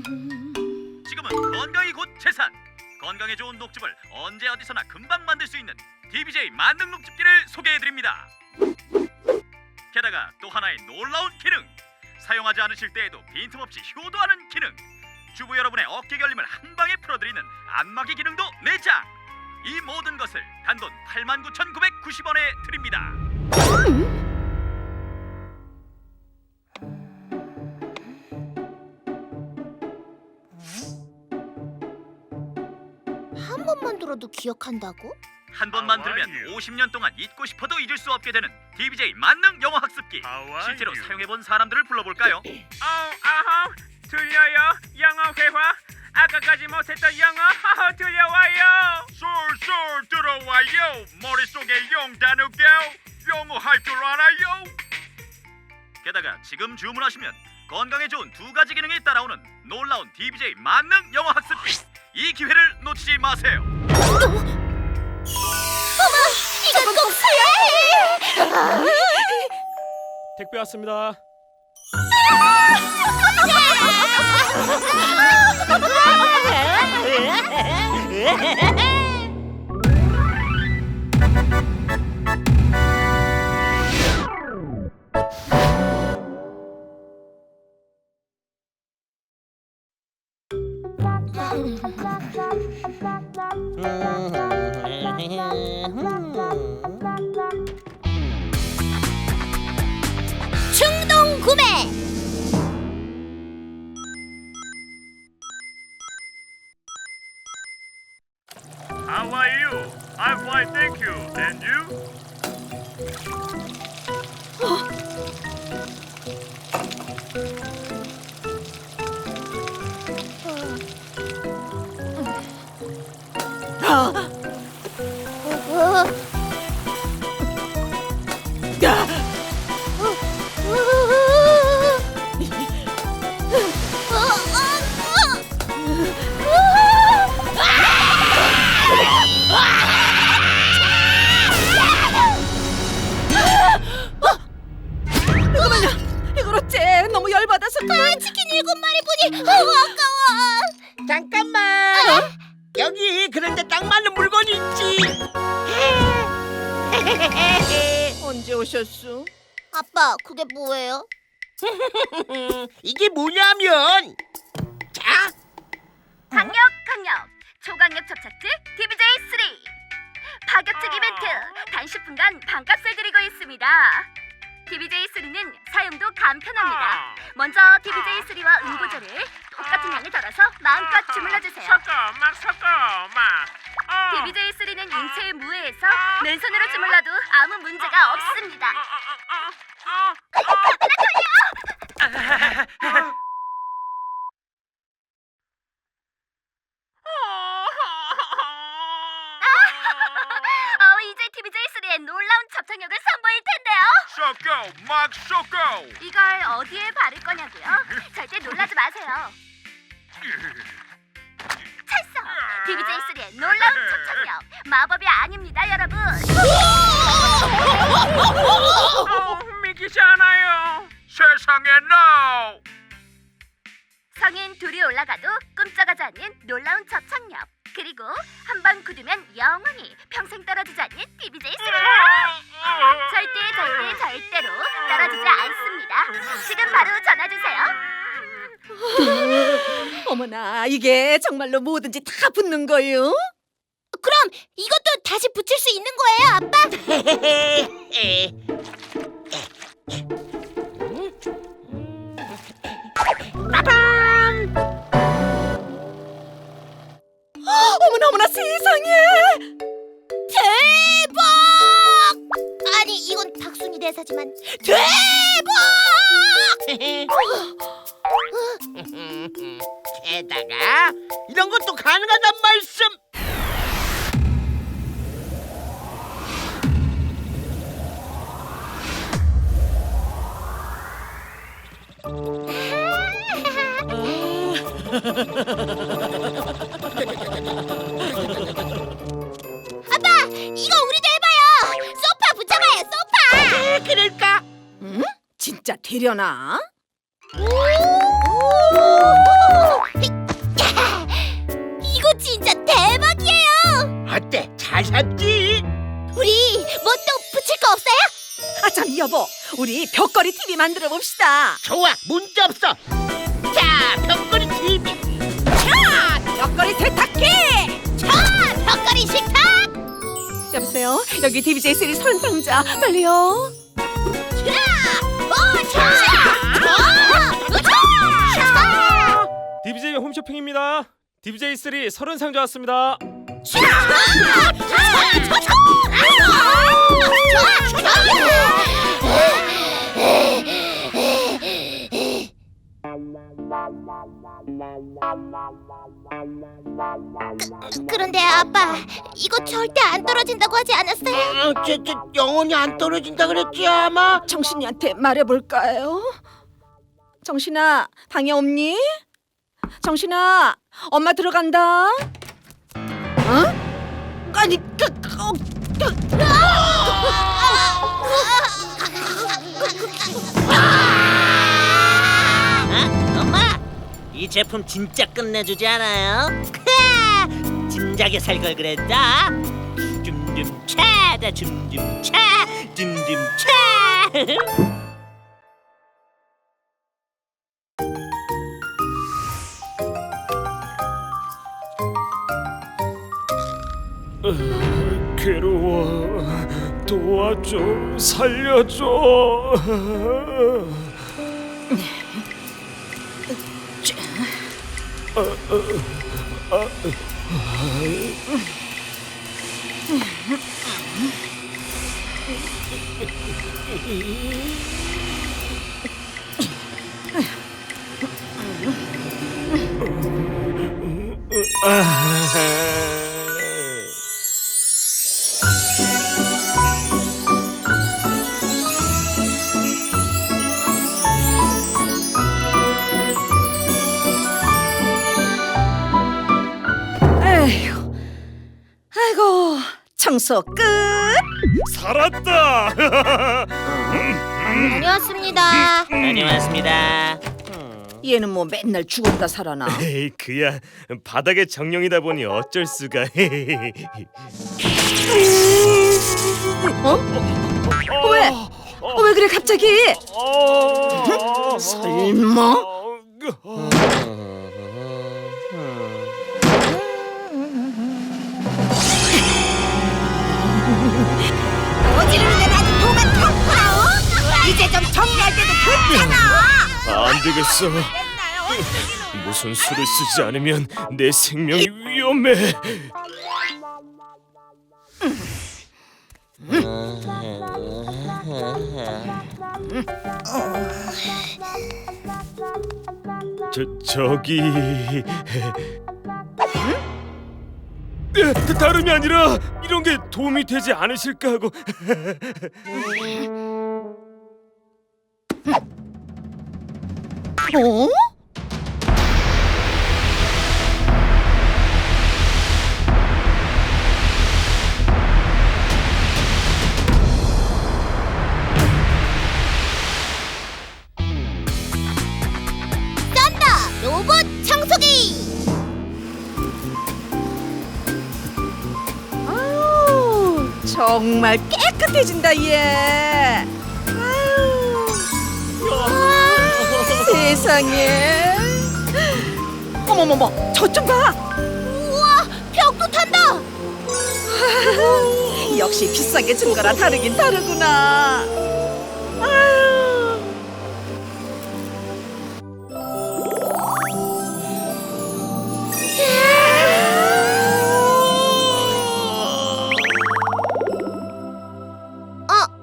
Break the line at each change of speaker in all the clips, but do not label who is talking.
지금은 건강이 곧 재산. 건강에 좋은 녹즙을 언제 어디서나 금방 만들 수 있는 DBJ 만능 녹즙기를 소개해드립니다. 게다가 또 하나의 놀라운 기능, 사용하지 않으실 때에도 빈틈없이 효도하는 기능, 주부 여러분의 어깨 결림을 한 방에 풀어드리는 안마기 기능도 내장. 이 모든 것을 단돈 89,990원에 드립니다.
한 번만 들어도 기억한다고?
한 번만 들으면 50년 동안 잊고 싶어도 잊을 수 없게 되는 DBJ 만능 영어 학습기. 실제로 사용해본 사람들을 불러볼까요?
들려요? 영어 회화? 아까까지 못했던 영어 들려와요.
쏠쏠 들어와요. 머릿속에 영단어가 영어 할 줄 알아요. 게다가 지금 주문하시면 건강에 좋은 두 가지 기능이 따라오는 놀라운 DBJ 만능 영어 학습기. 이 기회를 놓치지 마세요.
이건 꼭 사야 해!
택배 왔습니다.
충동 구매!
How are you? I'm fine, thank you. And you?
이걸 어째? 너무 열받아서
치킨 7마리 뿐이 아까워.
잠깐만. 여기 그런데 딱 맞는 물건이 있지.
언제 오셨수?
아빠, 그게 뭐예요?
이게 뭐냐면, 자,
강력 초강력 접착제 DBJ3 파격적 이벤트 단 10분간 반값을 드리고 있습니다. DBJ3는 사용도 간편합니다. 먼저 DBJ3와 응고제를 똑같은 양을 덜어서 마음껏 주물러주세요.
섞어.
DBJ3는 인체의 무해에서 맨손으로 주물러도 아무 문제가 없습니다. 이제 DBJ3의 놀라운 접착력을 선보일 텐데요.
섞어.
이걸 어디에 바를 거냐고요? 절대 놀라지 마세요. 찰떡! DBJ3의 놀라운 접착력 마법이 아닙니다, 여러분.
믿기지 않아요.
세상에 no.
성인 둘이 올라가도 꿈쩍하지 않는 놀라운 접착력. 그리고 한 번 굳으면 영원히 평생 떨어지지 않는 DBJ3. 절대로 떨어지지 않습니다. 지금 바로 전화주세요.
어머나, 이게 정말로 뭐든지 다 붙는 거요?
그럼 이것도 다시 붙일 수 있는 거예요, 아빠?
어머나 세상에!
대박! 아니, 이건 닭순이 대사지만 대박!
게다가 이런 것도 가능하단 말씀.
아빠, 이거 우리도 해봐요. 소파 붙여봐요, 소파.
그럴까?
진짜 되려나?
오!
괜찮지?
우리 뭐 또 붙일 거 없어요?
참 여보, 우리 벽걸이 TV 만들어 봅시다.
좋아, 문제 없어. 자, 벽걸이 TV.
자, 벽걸이 세탁기.
자, 벽걸이 식탁.
여보세요, 여기 DBJ3 서른 상자 빨리요.
DBJ 홈쇼핑입니다. DBJ3 30 상자 왔습니다.
그런데 아빠, 이거 절대 안 떨어진다고 하지 않았어요?
영원히 안 떨어진다 그랬지 아마.
정신이한테 말해볼까요? 정신아, 방에 없니? 정신아, 엄마 들어간다. 아니,
엄마, 이 제품 진짜 끝내주지 않아요? 진작에 살 걸 그랬다. 줌줌 차다 줌줌 차, 줌줌 차.
괴로워. 도와줘. 살려줘.
에휴, 아이고, 청소 끝.
살았다.
다녀왔습니다.
다녀왔습니다.
얘는 뭐 맨날 죽었다 살아나.
에이, 그야 바닥에 정령이다 보니 어쩔 수가.
왜? 왜 그래 갑자기?
설마?
어지르는데 나도 도가 턱파오. 이제 좀 정리할 때도 됐잖아.
안 되겠어. 무슨 수를 쓰지 않으면 내 생명이 위험해. 저기 다름이 아니라 이런 게 도움이 되지 않으실까 하고.
어?
썬더 로봇 청소기.
아유, 정말 깨끗해진다 얘. 아유, 세상에. 어머머머, 저 좀 봐.
우와, 벽도 탄다.
역시 비싸게 준 거라 다르긴 다르구나. 아유.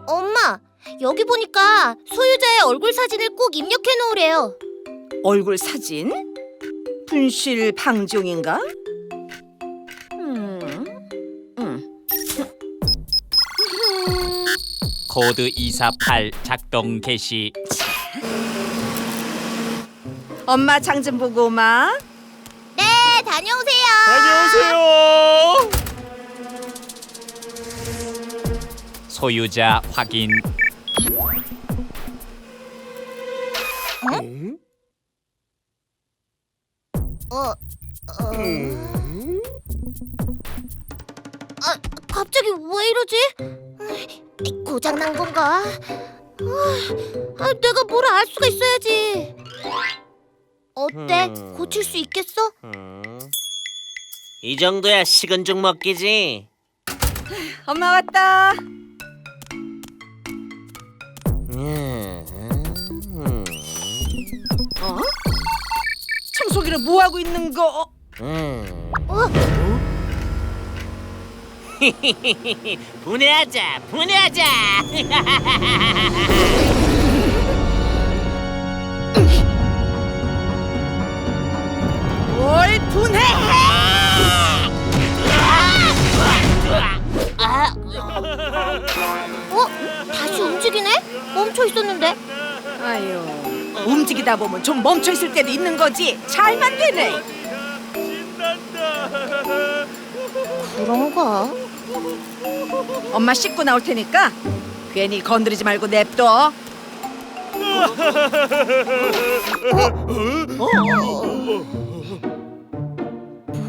엄마, 여기 보니까 소유자의 얼굴 사진을 꼭 입력해 놓으래요.
얼굴 사진? 분실 방지용인가?
코드 248 작동 개시.
엄마 장 좀 보고 오마.
네, 다녀오세요.
안녕하세요.
소유자 확인.
갑자기 왜 이러지? 고장 난 건가? 내가 뭘 알 수가 있어야지. 어때? 고칠 수 있겠어?
이 정도야 식은 죽 먹기지.
엄마 왔다. 어? 청소기를 뭐 하고 있는 거?
분해하자, 분해하자.
뭘 분해해?
다시 움직이네? 멈춰 있었는데.
아유, 움직이다 보면 좀 멈춰 있을 때도 있는 거지. 잘만 되네.
그런가?
엄마 씻고 나올 테니까 괜히 건드리지 말고 냅둬.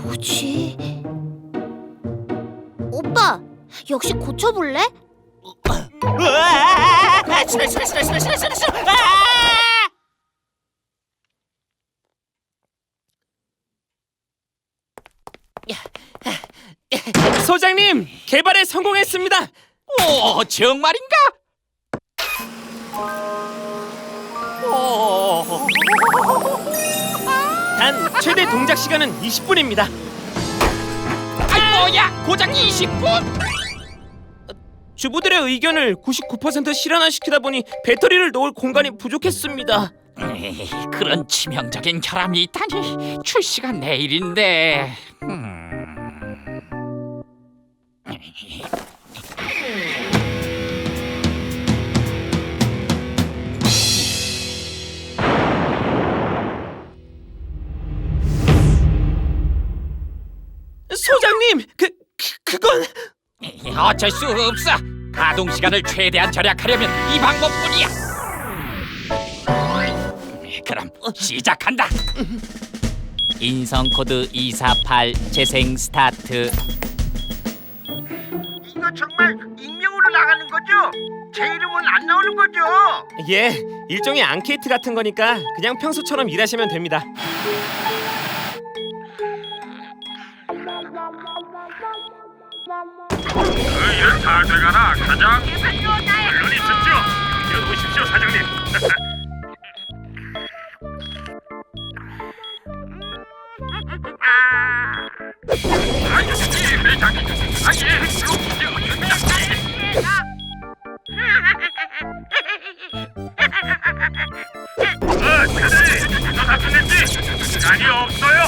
뭐지? 오빠, 역시 고쳐볼래?
싫어, 싫어, 싫어, 싫어, 싫어, 싫어, 싫어.
소장님, 개발에 성공했습니다.
오, 정말인가?
단 최대 동작 시간은 20분입니다.
아이 뭐야, 고작 20분?
주부들의 의견을 99% 실현화시키다 보니 배터리를 넣을 공간이 부족했습니다.
에이, 그런 치명적인 결함이 있다니. 출시가 내일인데.
소장님, 그건
어쩔 수 없어. 가동 시간을 최대한 절약하려면 이 방법뿐이야. 그럼 시작한다. 인성 코드 248 재생 스타트.
이거 정말 익명으로 나가는 거죠? 제 이름은 안 나오는 거죠?
예, 일종의 앙케이트 같은 거니까 그냥 평소처럼 일하시면 됩니다.
일 잘 돼가나 사장? 물론 있었죠. 여보십시오 사장님. 차들이 너다 끝냈지? 시간이 없어요.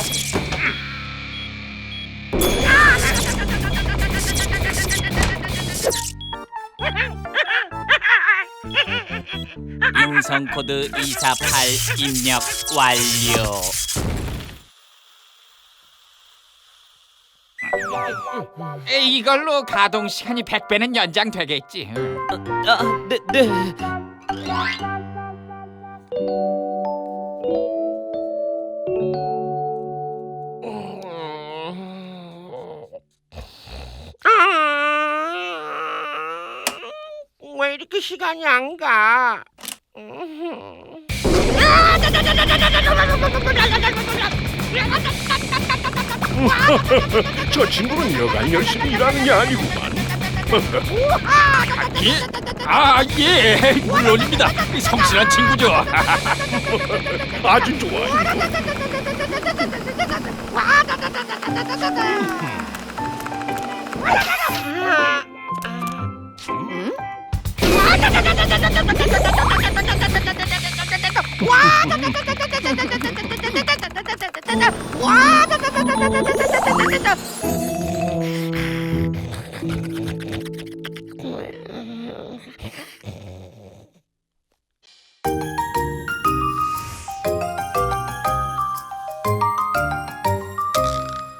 인성 코드 248 입력 완료. 이걸로 가동 시간이 100배는 연장되겠지.
네.
왜 이렇게 시간이 안 가?
저 친구는 여간 열심히 일하는 게 아니구만.
예, 물론입니다. 성실한 친구죠.
아주 좋아.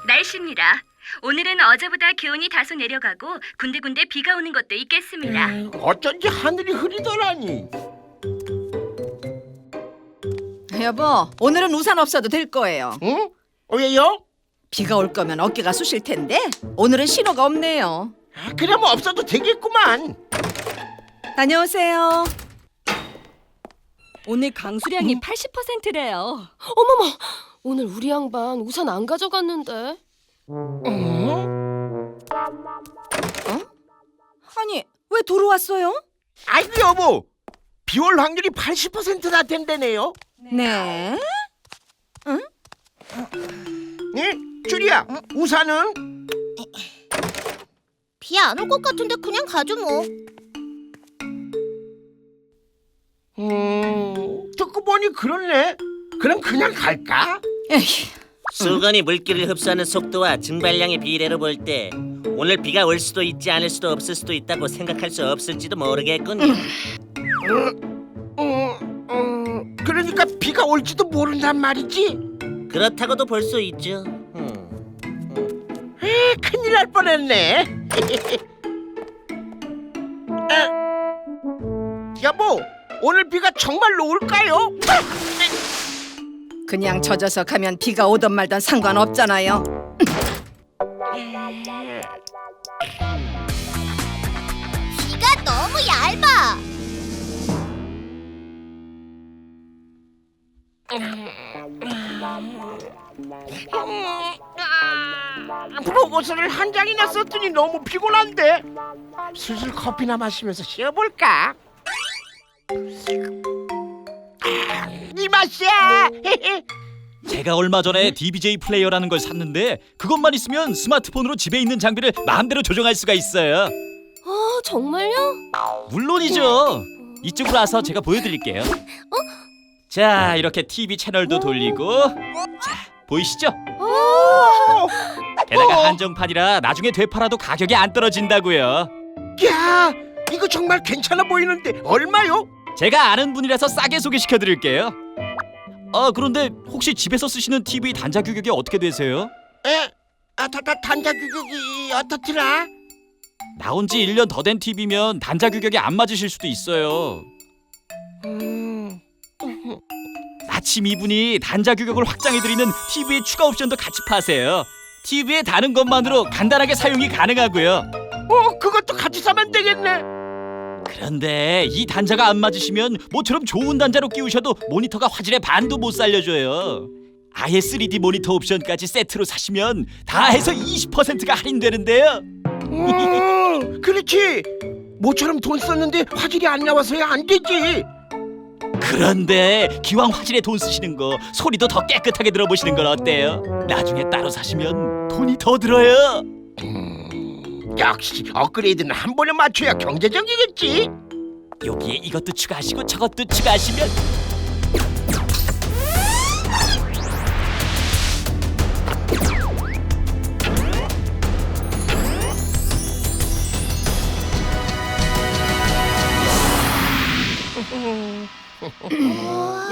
날씨입니다. 오늘은 어제보다 기온이 다소 내려가고 군데군데 비가 오는 것도 있겠습니다.
어쩐지 하늘이 흐리더라니.
여보, 오늘은 우산 없어도 될 거예요.
응? 왜요?
비가 올 거면 어깨가 쑤실 텐데 오늘은 신호가 없네요.
그럼 없어도 되겠구만.
다녀오세요. 오늘 강수량이 80%래요.
어머머, 오늘 우리 양반 우산 안 가져갔는데.
아니, 왜 도로 왔어요?
아이고 여보, 비올 확률이 80%나 된다네요.
네.
네? 주리야, 우산은?
비 안 올 것 같은데 그냥 가죠 뭐.
듣고 보니 그렇네. 그럼 그냥 갈까?
에휴,
수건이 물기를 흡수하는 속도와 증발량의 비례로 볼 때 오늘 비가 올 수도 있지 않을 수도 없을 수도 있다고 생각할 수 없을지도 모르겠군요.
그러니까 비가 올지도 모른단 말이지.
그렇다고도 볼 수 있죠.
큰일 날 뻔했네. 여보, 오늘 비가 정말로 올까요?
그냥 젖어서 가면 비가 오던 말던 상관없잖아요.
비가 너무 얇아.
프로포즈를 한 장이나 썼더니 너무 피곤한데. 슬슬 커피나 마시면서 쉬어볼까? 이 맛이야.
제가 얼마 전에 DBJ 플레이어라는 걸 샀는데 그것만 있으면 스마트폰으로 집에 있는 장비를 마음대로 조정할 수가 있어요.
정말요?
물론이죠. 이쪽으로 와서 제가 보여드릴게요. 자, 이렇게 TV 채널도 돌리고, 자, 보이시죠? 게다가 한정판이라 나중에 되팔아도 가격이 안 떨어진다고요.
야, 이거 정말 괜찮아 보이는데 얼마요?
제가 아는 분이라서 싸게 소개시켜드릴게요. 그런데 혹시 집에서 쓰시는 TV 단자 규격이 어떻게 되세요?
단자 규격이 어떻더라?
나온 지 1년 더 된 TV면 단자 규격이 안 맞으실 수도 있어요. 마침 이분이 단자 규격을 확장해드리는 TV의 추가 옵션도 같이 파세요. TV에 다는 것만으로 간단하게 사용이 가능하고요.
그것도 같이 사면 되겠네.
그런데 이 단자가 안 맞으시면 모처럼 좋은 단자로 끼우셔도 모니터가 화질의 반도 못 살려줘요. 아예 3D 모니터 옵션까지 세트로 사시면 다 해서 20%가 할인되는데요.
그렇지. 모처럼 돈 썼는데 화질이 안 나와서야 안 되지.
그런데 기왕 화질에 돈 쓰시는 거 소리도 더 깨끗하게 들어보시는 건 어때요? 나중에 따로 사시면 돈이 더 들어요.
역시 업그레이드는 한 번에 맞춰야 경제적이겠지.
여기에 이것도 추가하시고 저것도 추가하시면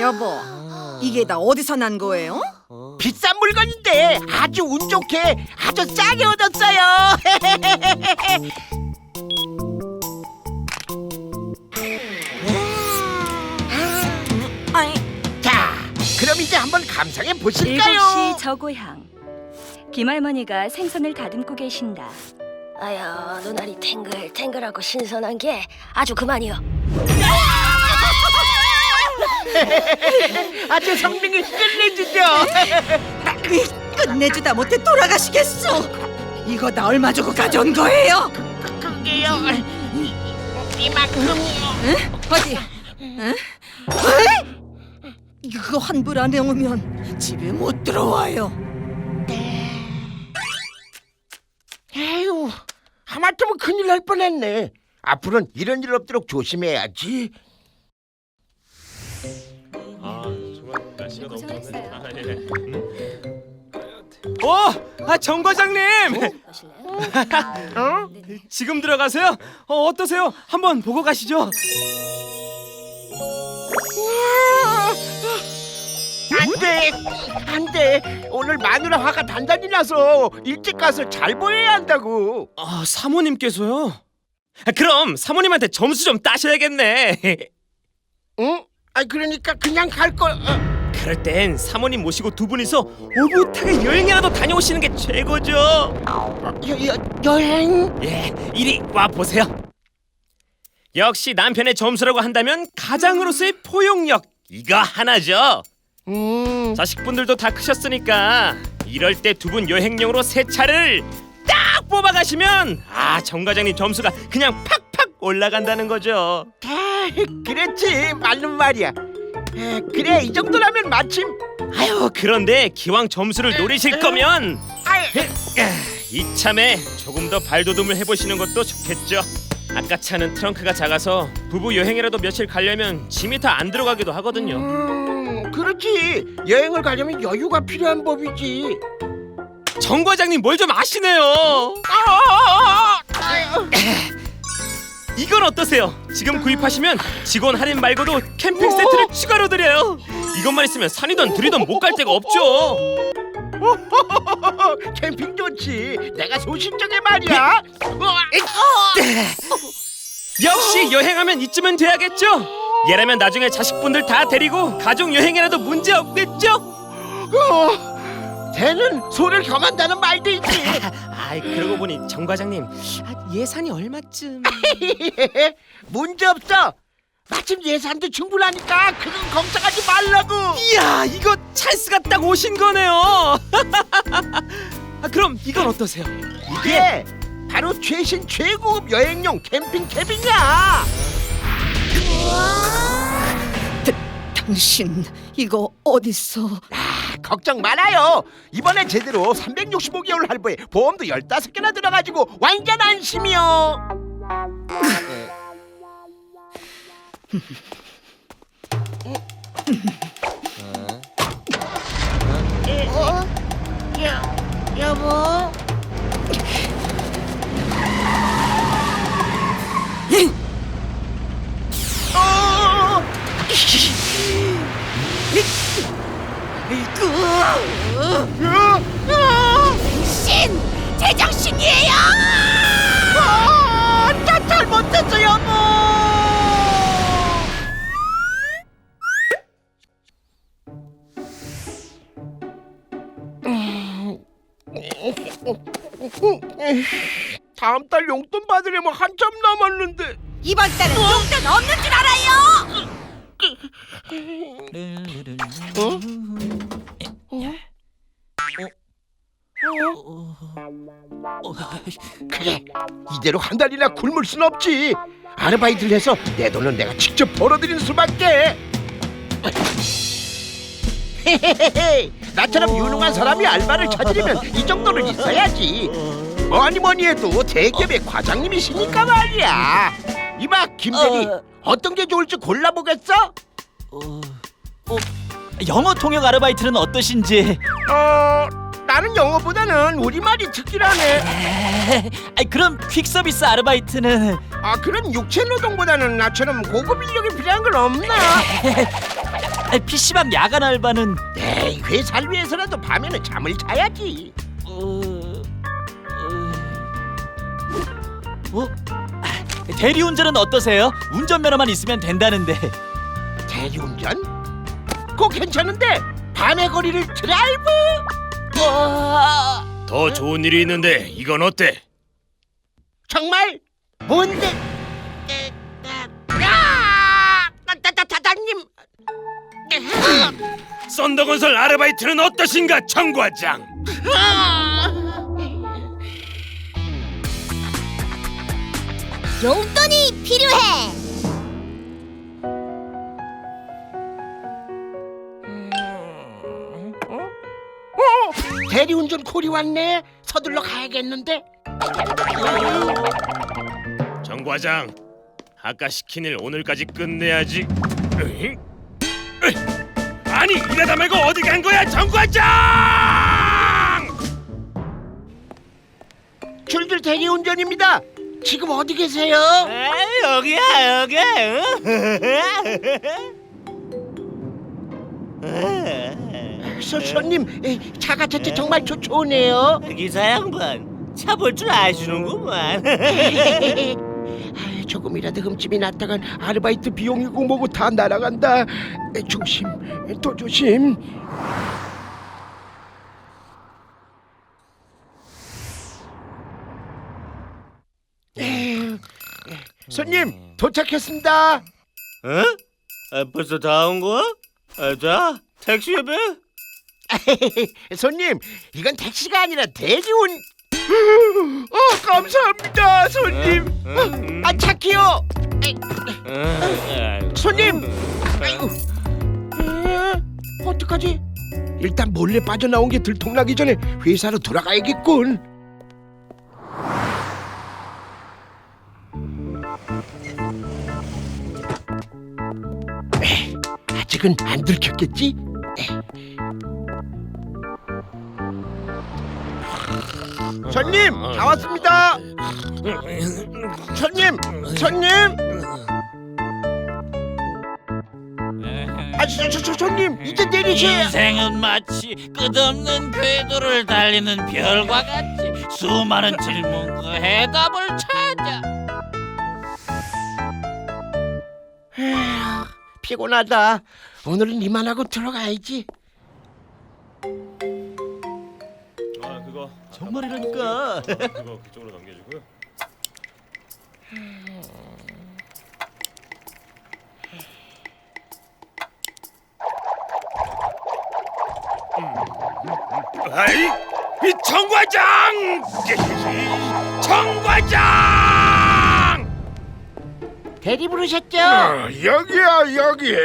여보, 이게 다 어디서 난 거예요?
비싼 물건인데 아주 운 좋게 아주 싸게 얻었어요. 자, 그럼 이제 한번 감상해 보실까요?
7시 저고향. 김할머니가 생선을 다듬고 계신다.
아야, 눈알이 탱글탱글하고 신선한 게 아주 그만이요.
아주 성능이 끝내주죠.
끝내주다 못해 돌아가시겠어. 이거 나 얼마 주고 가져온 거예요?
그게요, 이만큼이요.
어디? 이거 환불 안 해오면 집에 못 들어와요.
에휴, 하마터면 큰일 날 뻔했네. 앞으로는 이런 일 없도록 조심해야지.
정말 날씨가 너무
정 과장님. 지금 들어가세요? 어떠세요? 한번 보고 가시죠.
안돼. 오늘 마누라 화가 단단히 나서 일찍 가서 잘 보여야 한다고.
사모님께서요? 그럼 사모님한테 점수 좀 따셔야겠네.
응? 그러니까 그냥 갈 걸.
그럴 땐 사모님 모시고 두 분이서 오붓하게 여행이라도 다녀오시는 게 최고죠.
여행?
예, 이리 와 보세요. 역시 남편의 점수라고 한다면 가장으로서의 포용력 이거 하나죠. 자식분들도 다 크셨으니까 이럴 때 두 분 여행용으로 새 차를 딱 뽑아가시면 정 과장님 점수가 그냥 팍팍 올라간다는 거죠.
그렇지, 맞는 말이야. 그래, 이 정도라면 마침.
아유, 그런데 기왕 점수를 노리실 거면 이참에 조금 더 발돋움을 해보시는 것도 좋겠죠. 아까 차는 트렁크가 작아서 부부 여행이라도 며칠 가려면 짐이 다 안 들어가기도 하거든요.
그렇지, 여행을 가려면 여유가 필요한 법이지.
정 과장님 뭘 좀 아시네요. 이건 어떠세요? 지금 구입하시면 직원 할인 말고도 캠핑 세트를 추가로 드려요. 이것만 있으면 산이든 들이든 못 갈 데가 없죠.
캠핑 좋지. 내가 소신적에 말이야.
역시 여행하면 이쯤은 돼야겠죠. 얘라면 나중에 자식분들 다 데리고 가족 여행이라도 문제 없겠죠.
대는 소를 겸한다는 말도 있지.
그러고 보니 정 과장님 예산이 얼마쯤?
문제 없어. 마침 예산도 충분하니까 그건 걱정하지 말라고.
이야, 이거 찬스가 딱 오신 거네요. 그럼 이건 어떠세요?
이게 바로 최신 최고급 여행용 캠핑 캐빈이야.
당신 이거 어딨어?
걱정 말아요. 이번에 제대로 365개월 할부에 보험도 15개나 들어가지고 완전 안심이요. 여보.
신! 제정신이에요!
잘못했어, 여보. 다음 달 용돈 받으려면 한참 남았는데.
이번 달은 용돈 없는 줄 알아요.
그래, 이대로 한 달이나 굶을 순 없지. 아르바이트를 해서 내 돈은 내가 직접 벌어들이는 수밖에. 나처럼 유능한 사람이 알바를 찾으려면 이 정도는 있어야지. 뭐니 해도 대기업의 과장님이시니까 말이야. 이봐, 김대리, 어떤 게 좋을지 골라보겠어?
영어 통역 아르바이트는 어떠신지?
나는 영어보다는 우리말이 특기라네.
그럼 퀵 서비스 아르바이트는?
그런 육체 노동보다는 나처럼 고급 인력이 필요한 건 없나?
PC방 야간 알바는?
에이, 회사를 위해서라도 밤에는 잠을 자야지.
대리운전은 어떠세요? 운전면허만 있으면 된다는데.
대리운전? 그거 괜찮은데. 밤의 거리를 드라이브?
더 좋은 일이 있는데 이건 어때?
정말? 뭔데? 사장님.
썬더건설 아르바이트는 어떠신가, 정 과장?
용돈이 필요해.
대리운전 콜이 왔네. 서둘러 가야겠는데.
정 과장, 아까 시킨 일 오늘까지 끝내야지. 아니, 이러다 말고 어디 간 거야, 정 과장?
줄줄 대리운전입니다. 지금 어디 계세요?
여기야, 여기.
손님, 차가 정말 좋네요.
기사 양반, 차 볼 줄 아시는구만.
조금이라도 흠집이 났다간 아르바이트 비용이고 뭐고 다 날아간다. 조심, 더 조심. 손님 도착했습니다.
어? 벌써 다 온 거야? 자, 택시비?
손님, 이건 택시가 아니라 대기운. 감사합니다, 손님. 착해요. 손님. 아이고. 어떡하지? 일단 몰래 빠져나온 게 들통나기 전에 회사로 돌아가야겠군. 아직은 안 들켰겠지? 손님, 다 왔습니다. 손님. 손님, 이제 내리세요.
인생은 마치 끝없는 궤도를 달리는 별과 같이 수많은 질문과 해답을 찾아.
피곤하다. 오늘은 이만하고 들어가야지.
그거
정말이라니까.
그거 그쪽으로 넘겨주고요. 아이, 이 정과장! 정과장!
대리 부르셨죠?
여기야 여기.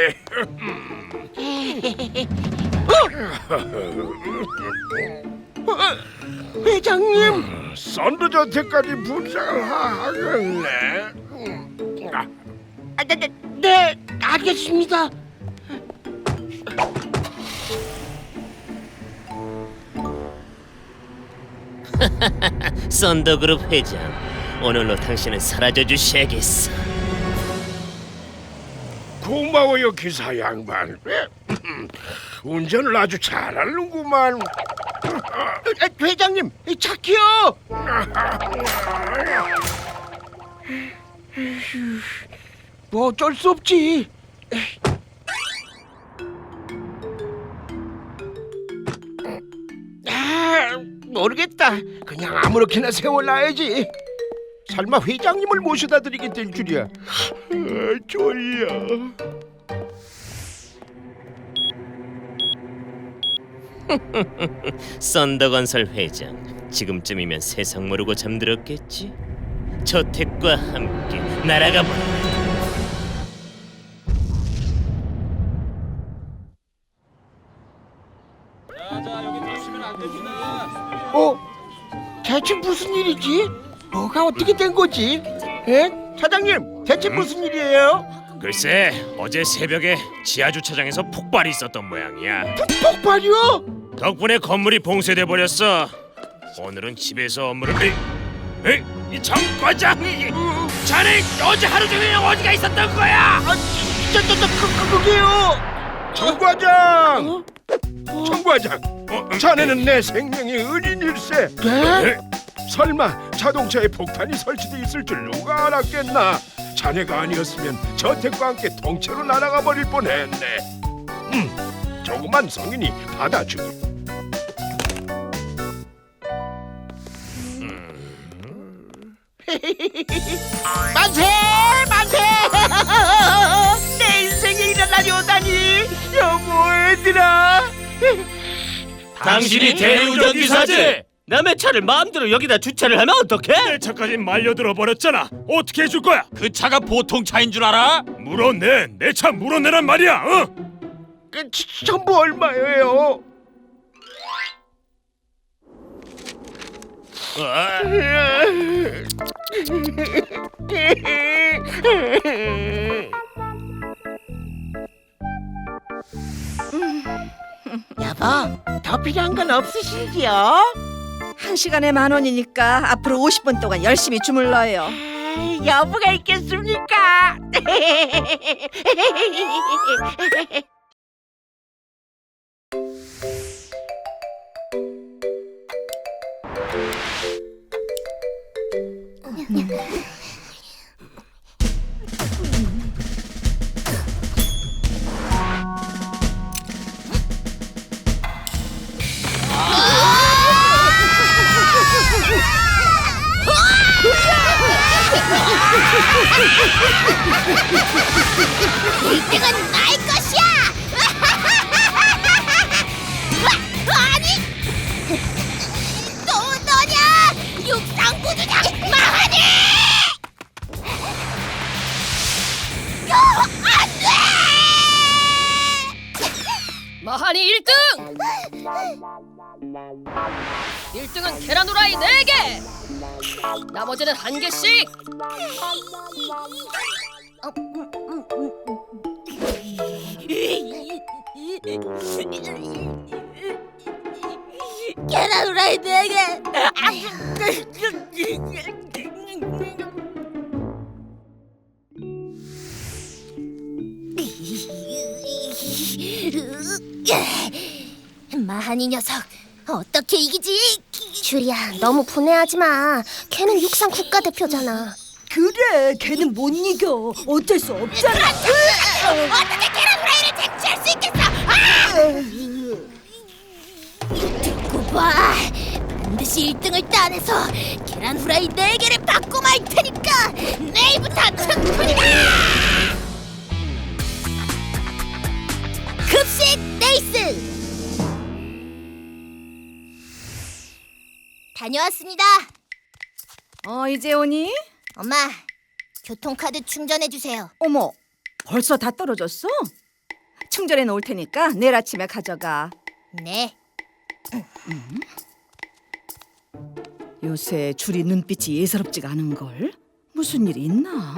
회장님.
썬더저택까지 분장을 하겠네.
네, 알겠습니다.
썬더그룹 회장, 오늘로 당신은 사라져 주셔야겠어.
고마워요 기사 양반. 운전을 아주 잘하는구만.
회장님, 착해요. 뭐 어쩔 수 없지. 모르겠다. 그냥 아무렇게나 세워놔야지. 설마 회장님을 모셔다 드리게 될 줄이야.
졸려.
썬더건설 회장, 지금쯤이면 세상 모르고 잠들었겠지? 저택과 함께 날아가 보라.
대체 무슨 일이지? 뭐가 어떻게 된 거지? 에? 사장님, 대체 무슨 일이에요?
글쎄, 어제 새벽에 지하 주차장에서 폭발이 있었던 모양이야.
폭발이요?
덕분에 건물이 봉쇄돼 버렸어. 오늘은 집에서 업무를. 이 정과장이, 자네 어제 하루 종일 어디가 있었던 거야?
그게요.
정과장. 정과장. 자네는 내 생명의 은인일세.
네?
설마 자동차에 폭탄이 설치돼 있을 줄 누가 알았겠나? 자네가 아니었으면 저택과 함께 통째로 날아가 버릴 뻔했네. 조그만 성인이 받아주기.
만세! 만세! 내 인생에 일어나려 오다니. 여보, 얘들아.
당신이 대리운전 기사지? 남의 차를 마음대로 여기다 주차를 하면 어떡해?
내 차까지 말려들어 버렸잖아. 어떻게 해줄 거야?
그 차가 보통 차인 줄 알아?
물어내. 내 차 물어내란 말이야.
전부 얼마예요? 여보, 더 필요한 건 없으시지요?
1시간에 10,000원이니까 앞으로 50분 동안 열심히 주물러요.
여부가 있겠습니까?
1등은 나의 것이야! 아니! 또 너냐! 육상부주장 마하니! 안 돼!
마하니 1등! 1등은 계란 후라이 4개! 나머지는 1개씩!
계란 후라이 4개! 마하니 녀석, 어떻게 이기지?
슈리야, 너무 분해하지 마. 걔는 육상 국가대표잖아.
그래, 걔는 못 이겨. 어쩔 수 없잖아.
어떻게 계란 후라이를 쟁취할 수 있겠어? 듣고 봐, 반드시 1등을 따내서 계란 후라이 4개를 받고 말 테니까 내일부터 특훈이다! 급식 레이스! 다녀왔습니다.
이제 오니?
엄마, 교통카드 충전해주세요.
어머, 벌써 다 떨어졌어? 충전해 놓을 테니까 내일 아침에 가져가.
네.
요새 줄이 눈빛이 예사롭지가 않은걸? 무슨 일이 있나?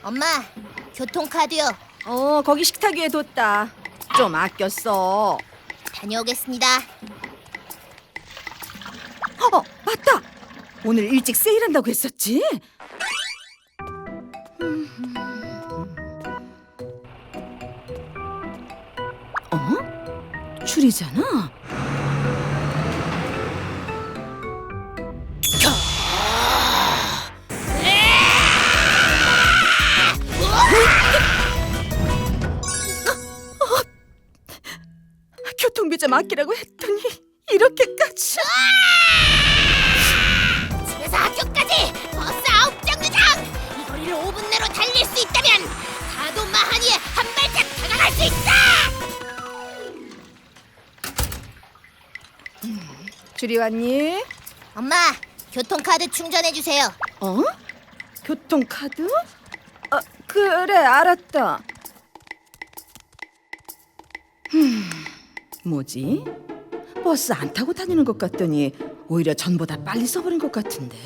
엄마, 교통카드요.
거기 식탁 위에 뒀다. 좀 아껴 써.
다녀오겠습니다.
맞다. 오늘 일찍 세일한다고 했었지? 줄이잖아. 교통비 좀 아끼라고 했더니 이렇게까지.
집에서 학교까지 버스 9정류장! 이 거리를 5분 내로 달릴 수 있다면 사도 마하니에 한 발짝 다가갈 수 있어!
줄이 왔니?
엄마, 교통카드 충전해주세요.
교통카드? 그래, 알았다. 뭐지? 버스 안 타고 다니는 것 같더니 오히려 전보다 빨리 써버린 것 같은데.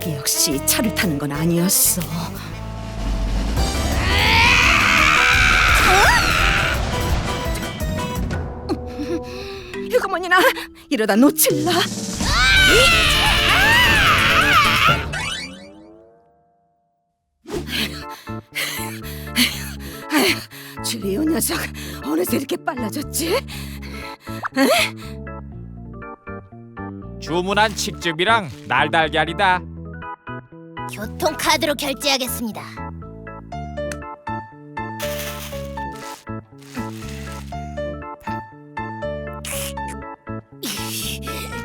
역시 차를 타는 건 아니었어. 휴가머니나 이러다 놓칠라. 주리오 녀석 어느새 이렇게 빨라졌지?
주문한 칡즙이랑 날달걀이다.
교통카드로 결제하겠습니다.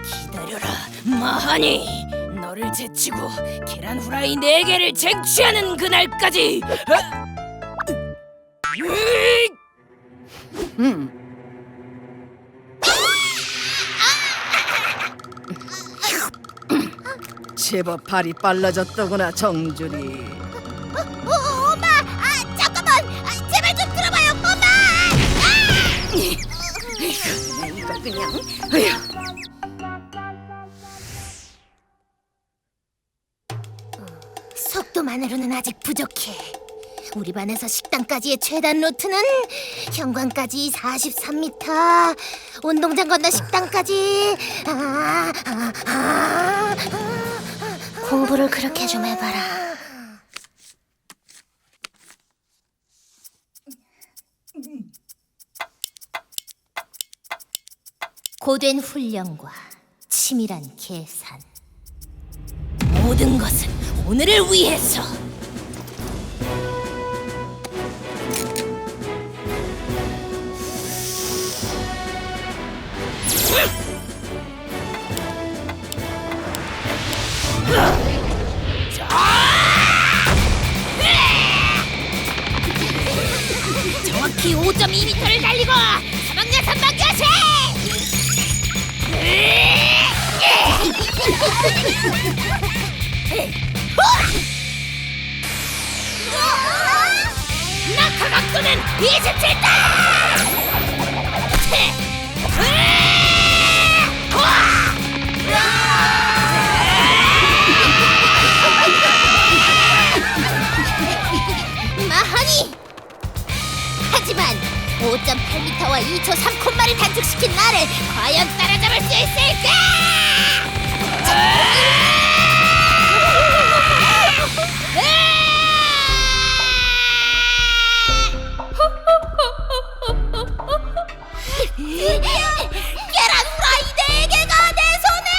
기다려라, 마하니. 너를 제치고 계란 후라이 4개를 쟁취하는 그날까지.
제법 발이 빨라졌더구나, 정주리.
엄마! 잠깐만! 제발 좀 들어봐요, 엄마!
이거 그냥.
속도만으로는 아직 부족해. 우리 반에서 식당까지의 최단 루트는 현관까지 43m, 운동장 건너 식당까지.
공부를 그렇게 좀 해봐라.
고된 훈련과 치밀한 계산. 모든 것은 오늘을 위해서. 정확히 5.2m를 달리고 사막야 산방교세! 낙하 각도는 27도! 마하니! 하지만 5.8m와 2초 3콤마를 단축시킨 나를 과연 따라잡을 수 있을까? 계란 후라이 4개가 내 손에!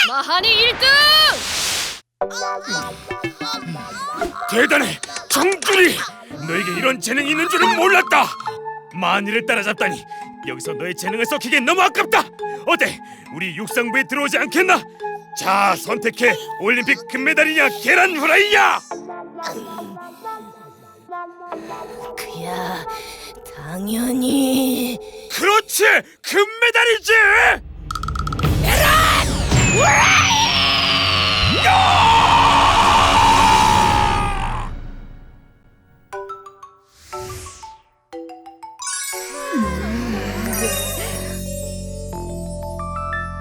마하니 1등!
대단해, 정준이. 너에게 이런 재능이 있는 줄은 몰랐다. 만일을 따라잡다니 여기서 너의 재능을 썩히기엔 너무 아깝다. 어때? 우리 육상부에 들어오지 않겠나? 자, 선택해. 올림픽 금메달이냐 계란 후라이냐?
그야 당연히
그렇지, 금메달이지.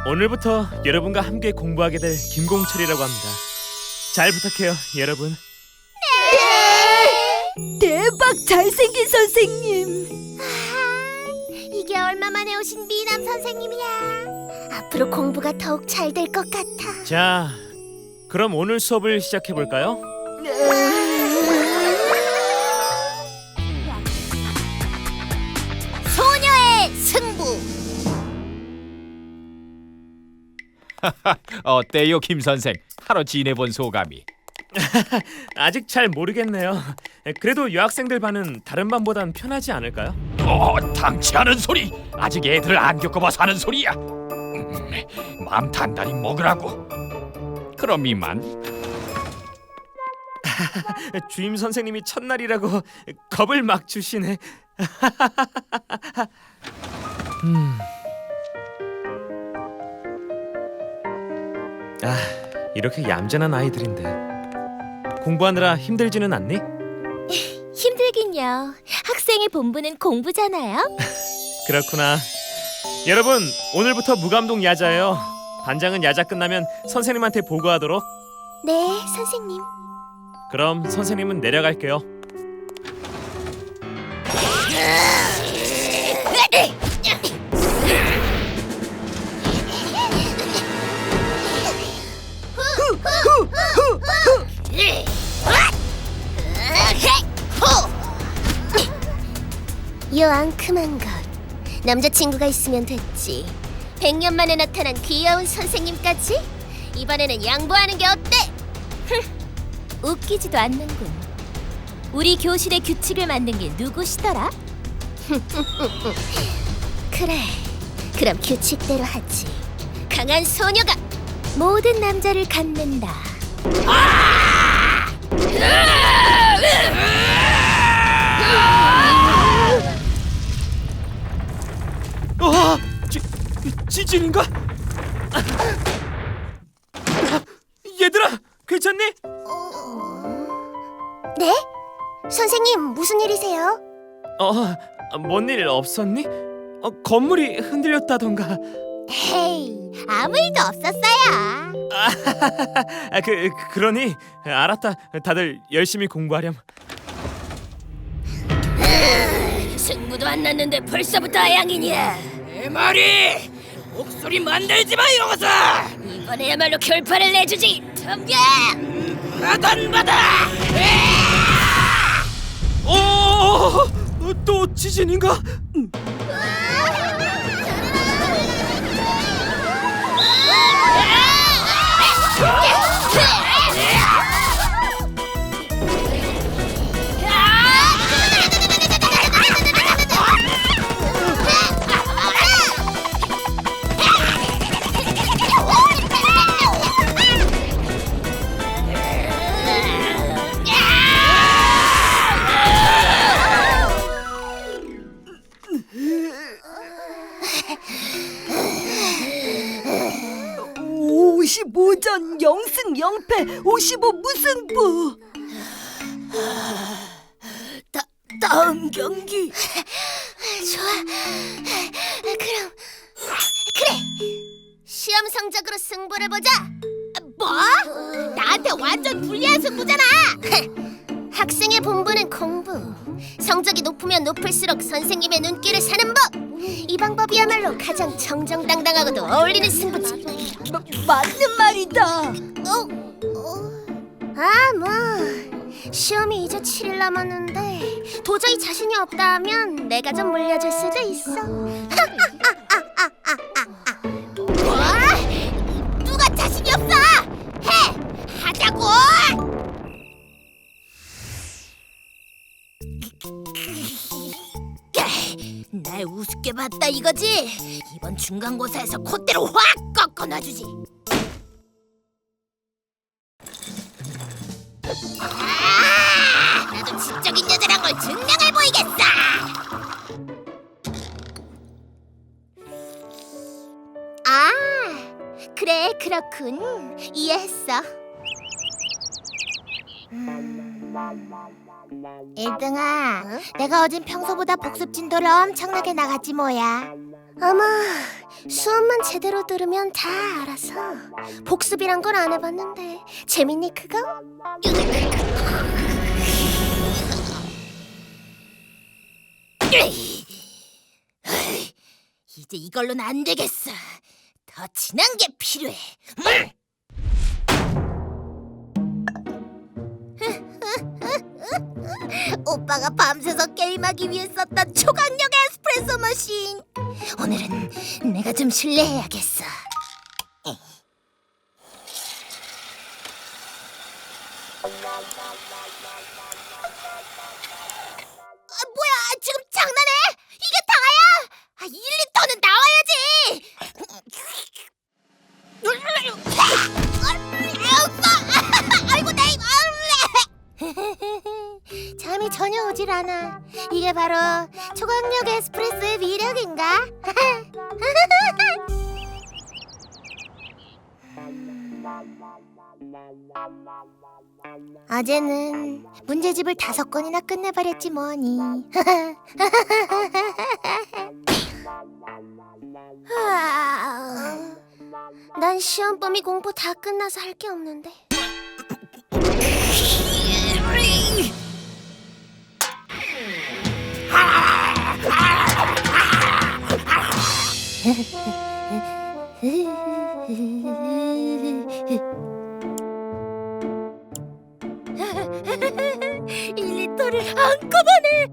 오늘부터 여러분과 함께 공부하게 될 김공철이라고 합니다. 잘 부탁해요, 여러분.
대박 잘생긴 선생님.
이게 얼마 만에 오신 미남 선생님이야. 앞으로 공부가 더욱 잘 될 것 같아.
자, 그럼 오늘 수업을 시작해 볼까요?
소녀의 승부.
어때요, 김 선생? 하루 지내본 소감이?
아직 잘 모르겠네요. 그래도 여학생들 반은 다른 반보단 편하지 않을까요?
당치 않은 소리! 아직 애들을 안 겪어봐서 하는 소리야. 마음 단단히 먹으라고. 그럼 이만.
주임 선생님이 첫날이라고 겁을 막 주시네. 아, 이렇게 얌전한 아이들인데 공부하느라 힘들지는 않니?
힘들긴요. 학생의 본분은 공부잖아요.
그렇구나. 여러분, 오늘부터 무감독 야자예요. 반장은 야자 끝나면 선생님한테 보고하도록.
네, 선생님.
그럼 선생님은 내려갈게요.
요 앙큼한 것. 남자친구가 있으면 됐지. 100년 만에 나타난 귀여운 선생님까지? 이번에는 양보하는 게 어때? 웃기지도 않는군. 우리 교실의 규칙을 만든 게 누구시더라? 그래, 그럼 규칙대로 하지. 강한 소녀가 모든 남자를 갖는다.
지진인가? 얘들아, 괜찮니?
네? 선생님, 무슨 일이세요?
뭔 일 없었니? 건물이 흔들렸다던가.
헤이, 아무 일도 없었어요.
그러니 알았다. 다들 열심히 공부하렴.
승부도 안 났는데 벌써부터 아양이냐? 내 말이! 목소리 만들지 마, 이러고서! 이번에야말로 결판을 내주지! 덤벼! 차단받아!
또 지진인가?
오십오전 0승 0패 55 무승부. 다음 경기.
좋아. 그럼 그래. 시험 성적으로 승부를 보자. 뭐? 나한테 완전 불리한 승부잖아. 학생의 본분은 공부. 성적이 높으면 높을수록 선생님의 눈길을 사는 법. 이 방법이야말로 가장 정정당당하고도 어울리는 승부지.
맞는 말이다.
뭐 시험이 이제 7일 남았는데 도저히 자신이 없다 하면 내가 좀 물려줄 수도 있어. 뭐? 누가 자신이 없어? 해! 하자고! 날 우습게 봤다 이거지? 이번 중간고사에서 콧대로 확 꺾어놔주지. 나도 지적인 여자란 걸 증명해 보이겠어. 그래 그렇군. 이해했어. 1등아, 내가 어젠 평소보다 복습 진도를 엄청나게 나갔지 뭐야. 어머, 수업만 제대로 들으면 다 알아서. 복습이란 걸 안 해봤는데 재밌니 그거? 이제 이걸로는 안 되겠어. 더 진한 게 필요해. 오빠가 밤새서 게임하기 위해 썼던 초강력 에스프레소 머신. 오늘은 내가 좀 실례해야겠어. 뭐야, 지금 장난해? 이게 다야? 1리터는 나와야지. 아이고 내 입. 잠이 전혀 오질 않아. 이게 바로 초강력 에스프레소의 위력인가? 어제는 문제집을 5건이나 끝내버렸지 뭐니. 난 시험 범위 공부 다 끝나서 할 게 없는데. 일리터를 한꺼번에.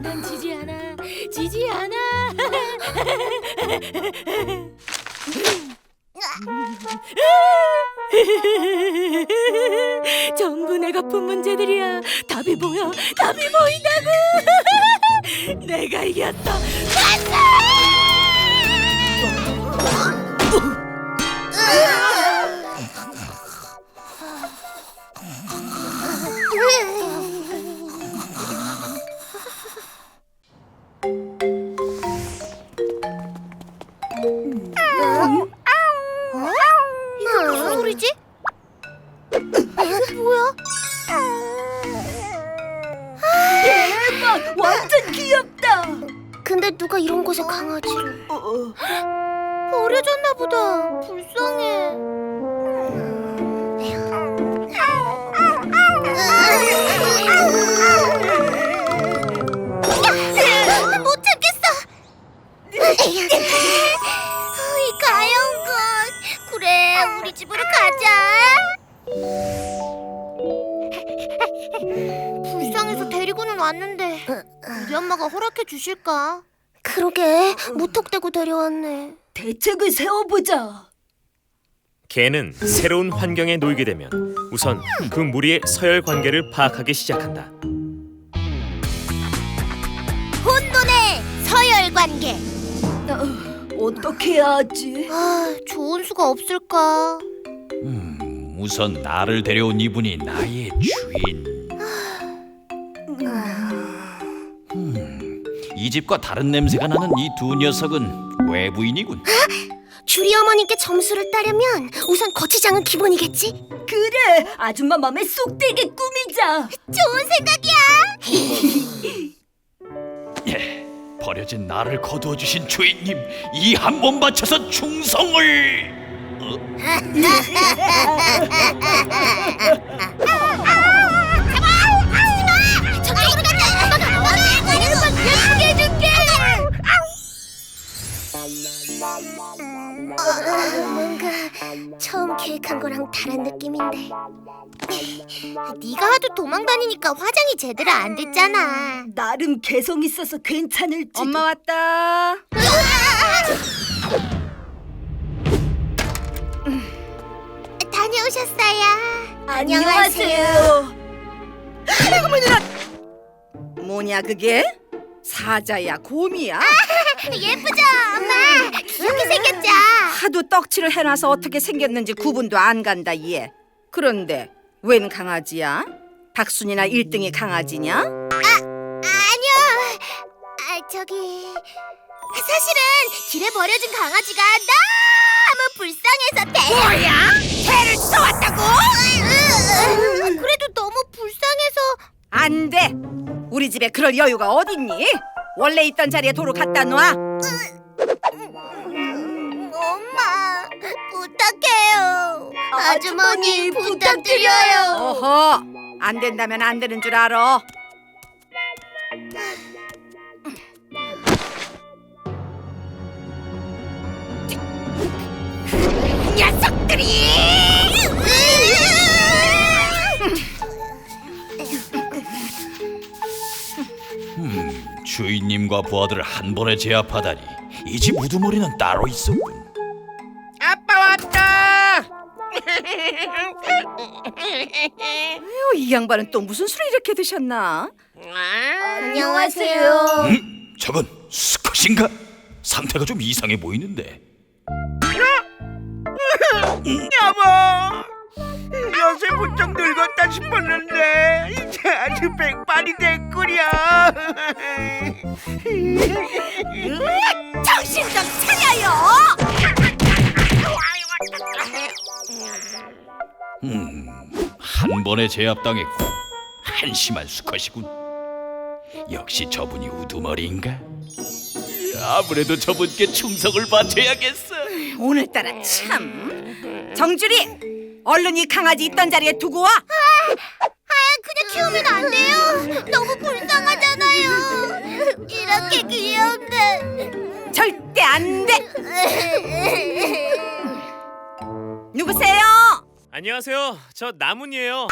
난 지지 않아, 지지 않아. 전부 내가 푼 문제들이야. 답이 보여, 답이 보인다고. 내가 이겼어. 이게 무슨 소리지? 이게 뭐야?
대박! 완전 귀엽다.
근데 누가 이런 곳에 강아지를? 버려졌나 보다. 불쌍해. 불쌍해서 데리고는 왔는데 우리 엄마가 허락해 주실까? 그러게 무턱대고 데려왔네.
대책을 세워보자.
개는 새로운 환경에 놓이게 되면 우선 그 무리의 서열 관계를 파악하기 시작한다.
혼돈의 서열 관계.
어떻게 해야 하지?
좋은 수가 없을까?
우선 나를 데려온 이분이 나의 주인. 이 집과 다른 냄새가 나는 이 두 녀석은 외부인이군.
주리 어머님께 점수를 따려면 우선 거치장은 기본이겠지?
그래, 아줌마 맘에 쏙 들게 꾸미자.
좋은 생각이야.
예, 버려진 나를 거두어 주신 주인님, 이 한 번 바쳐서 충성을.
저쪽으로 가자. 예쁘게 해줄게. 뭔가 처음 계획한 거랑 다른 느낌인데. 네가 하도 도망다니니까 화장이 제대로 안 됐잖아.
나름 개성 있어서 괜찮을지.
엄마 왔다.
다녀오셨어요.
안녕하세요.
뭐냐 그게? 사자야 곰이야?
예쁘죠, 엄마? 귀엽게 생겼죠?
하도 떡칠을 해놔서 어떻게 생겼는지 구분도 안 간다 얘. 그런데 웬 강아지야? 박순이나 1등이 강아지냐?
아니요. 저기 사실은 길에 버려진 강아지가 너무 불쌍해서 뭐야? 개를 쫓아왔다고? 그래도 너무 불쌍해서.
안 돼. 우리 집에 그럴 여유가 어딨니? 원래 있던 자리에 도로 갖다 놔.
엄마, 부탁해요. 아주머니 부탁드려요.
어허, 안 된다면 안 되는 줄 알아.
녀석들이!
주인님과 부하들을 한 번에 제압하다니, 이 집 우두머리는 따로 있었군.
아빠 왔다.
아유, 이 양반은 또 무슨 술을 이렇게 드셨나?
안녕하세요.
저건 수컷인가? 상태가 좀 이상해 보이는데.
여보, 요새 부쩍 늙었다 싶었는데 이제 아주 백발이 됐구려.
정신 좀 차려요.
한 번에 제압당했고 한심한 수컷이군. 역시 저분이 우두머리인가? 아무래도 저분께 충성을 바쳐야겠어.
오늘따라 참. 정주리, 얼른 이 강아지 있던 자리에 두고 와.
그냥 키우면 안 돼요. 너무 불쌍하잖아요. 이렇게 귀여운데.
절대 안 돼. 누구세요?
안녕하세요. 저 나문이에요.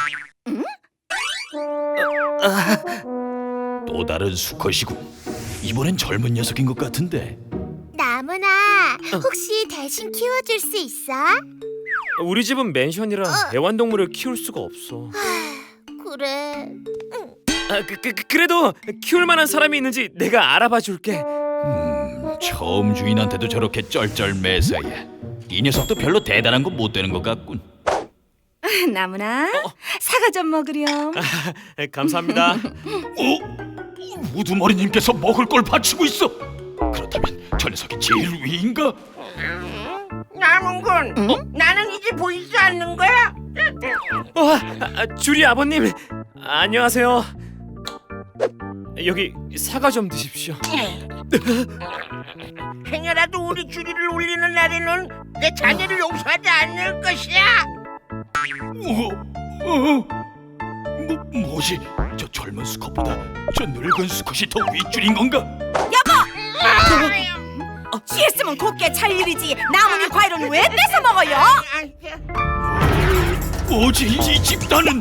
또 다른 수컷이군. 이번엔 젊은 녀석인 것 같은데.
나무나 혹시 대신 키워줄 수 있어?
우리 집은 맨션이라 애완동물을 키울 수가 없어.
그래.
그래도 키울 만한 사람이 있는지 내가 알아봐 줄게.
처음 주인한테도 저렇게 쩔쩔매서야. 이 녀석도 별로 대단한 건 못 되는 것 같군.
나무나 사과 좀 먹으렴.
감사합니다.
우두머리님께서 먹을 걸 바치고 있어. 그렇다면 저 녀석이 제일 위인가?
남은군, 나는 이제 보이지 않는 거야?
주리 아버님, 안녕하세요. 여기 사과 좀 드십시오.
행여라도 우리 주리를 울리는 날에는 내 자녀를 용서하지 않을 것이야.
뭐지? 저 젊은 수컷보다 저 늙은 수컷이 더 윗줄인 건가?
취했으면 곱게 찰 일이지. 나무니 과일은 왜 뺏어 먹어요?
뭐지 이 집단은?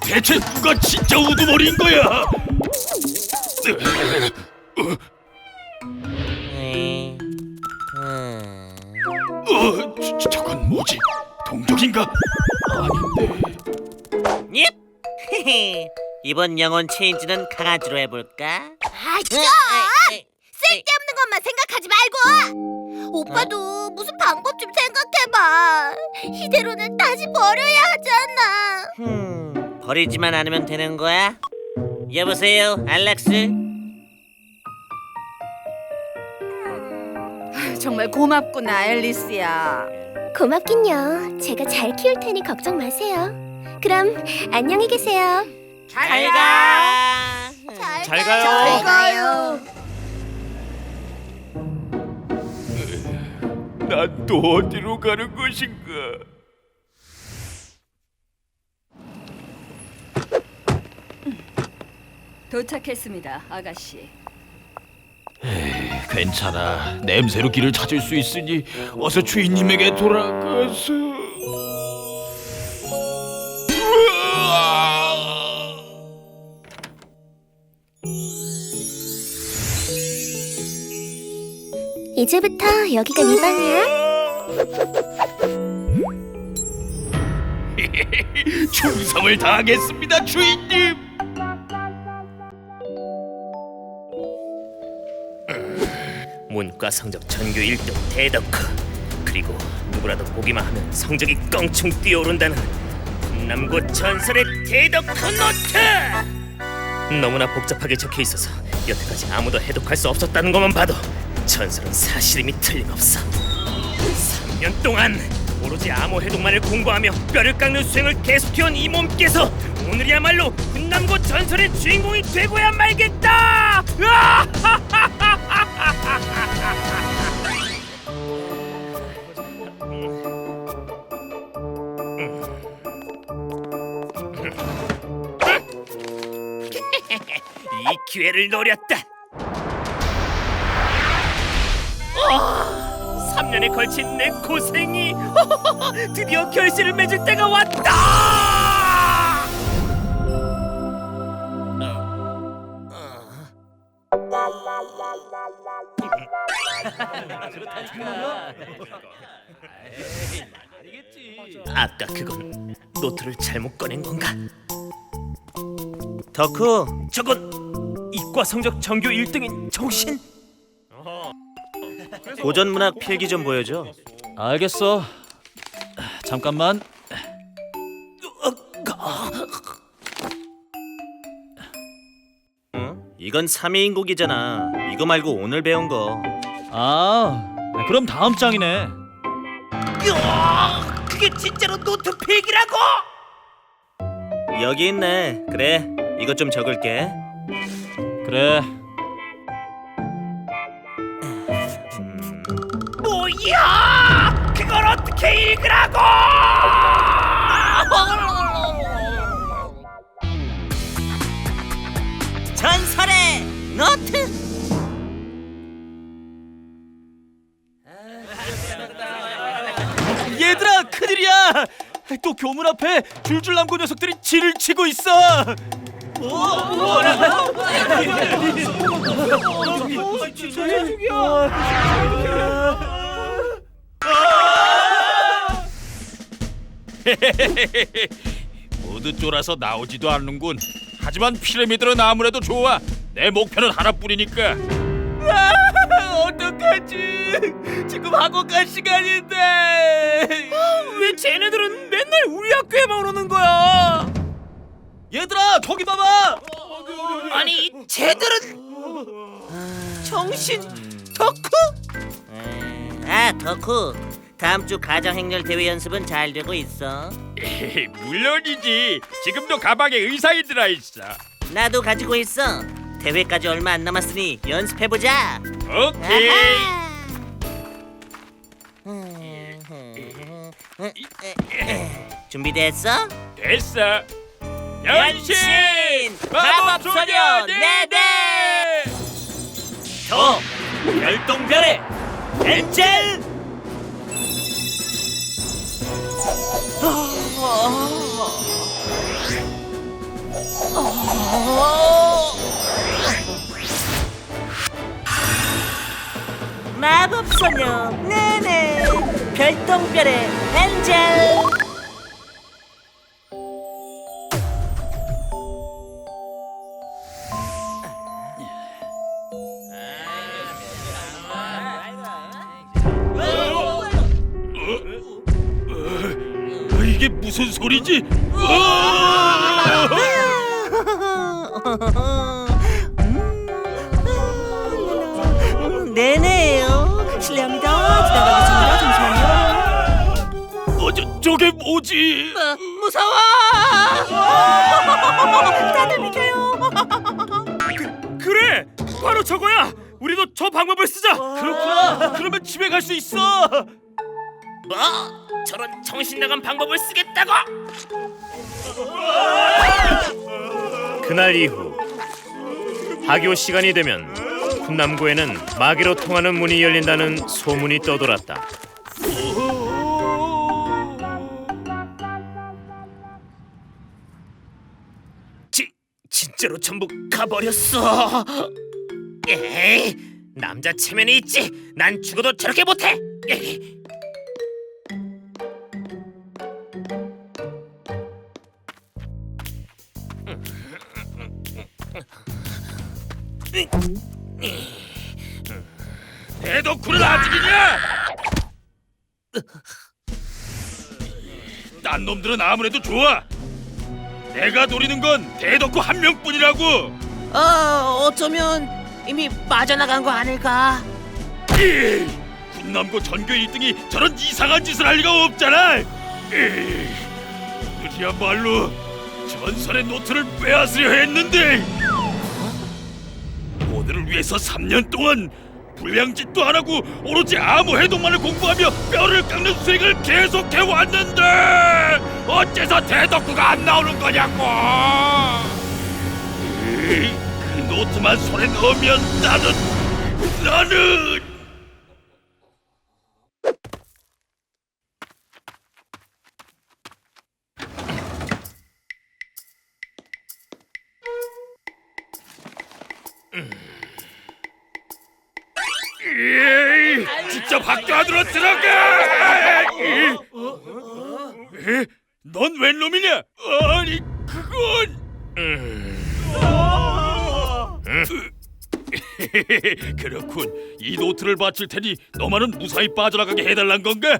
대체 누가 진짜 우두머리인 거야? 저건 뭐지? 동족인가? 아닌데.
예? 이번 영혼 체인지는 강아지로 해볼까?
좀! 쓸데없는 것만 생각하지 말고! 오빠도 무슨 방법 좀 생각해봐. 이대로는 다시 버려야 하잖아.
버리지만 않으면 되는 거야? 여보세요, 알렉스?
정말 고맙구나, 앨리스야.
고맙긴요. 제가 잘 키울 테니 걱정 마세요. 그럼 안녕히 계세요.
잘 가.
잘 가요.
잘 가요.
난 또 어디로 가는 것인가?
도착했습니다, 아가씨.
괜찮아. 냄새로 길을 찾을 수 있으니 어서 주인님에게 돌아가서.
이제부터 여기가 네 방이야.
충성을 다하겠습니다, 주인님.
문과 성적 전교 1등 대덕후, 그리고 누구라도 보기만 하면 성적이 껑충 뛰어오른다는 남고 전설의 대덕후 노트! 너무나 복잡하게 적혀 있어서 여태까지 아무도 해독할 수 없었다는 것만 봐도 전설은 사실임이 틀림없어. 3년 동안 오로지 암호 해독만을 공부하며 뼈를 깎는 수행을 계속해온 이 몸께서 오늘이야말로 훈남고 전설의 주인공이 되고야 말겠다! 이 기회를 노렸다. 3년에 걸친 내 고생이 드디어 결실을 맺을 때가 왔다. 아까 그건 노트를 잘못 꺼낸 건가?
덕후,
저건 이과 성적 전교 1등인 정신?
고전문학 필기 좀 보여줘.
알겠어. 잠깐만.
응? 이건 3위인 곡이잖아. 이거 말고 오늘 배운 거.
그럼 다음 장이네.
그게 진짜로 노트 필기라고?
여기 있네. 그래, 이것 좀 적을게.
그래.
뭐야? 그걸 어떻게 읽으라고?
전설의 노트.
얘들아, 큰일이야. 또 교문 앞에 줄줄남고 녀석들이 지를 치고 있어.
모두 쫄아서 나오지도 않는군. 하지만 피라미드는 아무래도 좋아. 내 목표는 하나뿐이니까.
어떡하지? 지금 학원 갈 시간인데.
왜 쟤네들은 맨날 우리 학교에만 오는 거야?
얘들아, 저기 봐봐.
아니 쟤들은 정신 덕후?
덕후. 다음 주 가정 행렬 대회 연습은 잘 되고 있어.
물론이지. 지금도 가방에 의상이 들어있어.
나도 가지고 있어. 대회까지 얼마 안 남았으니 연습해보자.
오케이.
준비됐어?
됐어. 변신! 마법소녀 네네!
저 별똥별의 엔젤!
마법소녀 네네 별똥별의 엔젤.
이게 무슨 소리지?
네네요. 실례합니다. 기다려주세요. 잠시만요.
저게 뭐지?
무서워. 다들 비켜요.
그래, 바로 저거야. 우리도 저 방법을 쓰자.
그렇구나. 그러면 집에 갈 수 있어.
뭐? 저런 정신 나간 방법을 쓰겠다고? 그날 이후 학교 시간이 되면 훈남고에는 마개로 통하는 문이 열린다는 소문이 떠돌았다. 진짜로 전부 가버렸어. 에이, 남자 체면이 있지. 난 죽어도 저렇게 못해. 에이.
대덕후는 아직이냐? 딴 놈들은 아무래도 좋아. 내가 노리는 건 대덕후 한 명뿐이라고.
어쩌면 이미 빠져나간 거 아닐까?
군남고 전교 1등이 저런 이상한 짓을 할 리가 없잖아. 그야말로 전설의 노트를 빼앗으려 했는데 오늘을 위해서 3년 동안 불량짓도 안 하고 오로지 암호 해독만을 공부하며 뼈를 깎는 수행을 계속해 왔는데 어째서 대덕후가 안 나오는 거냐고. 그 노트만 손에 넣으면 나는 직접 학교 안으로 들어가! 넌 웬 놈이냐? 아니 그건 그렇군. 이 노트를 바칠 테니 너만은 무사히 빠져나가게 해달란 건가?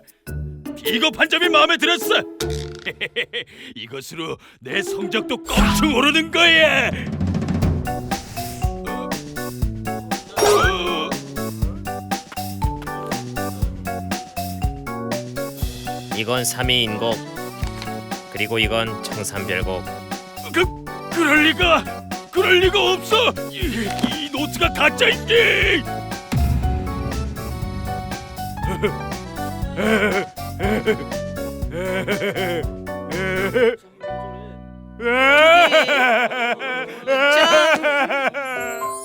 비겁한 점이 마음에 들었어. 이것으로 내 성적도 껑충 오르는 거야.
이건 삼이인곡, 그리고 이건 청산별곡.
그럴 리가 없어. 이 노트가 가짜인지.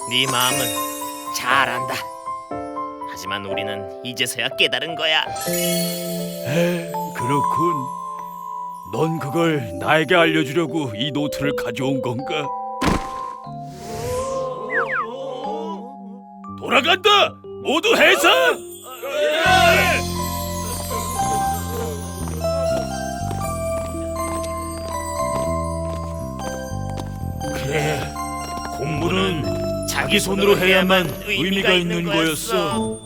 네 마음은 잘 안다. 하지만 우리는 이제서야 깨달은 거야.
그렇군. 넌 그걸 나에게 알려주려고 이 노트를 가져온 건가? 돌아간다. 모두 해산. 그래, 공부는 자기 손으로 해야만 의미가 있는 거였어.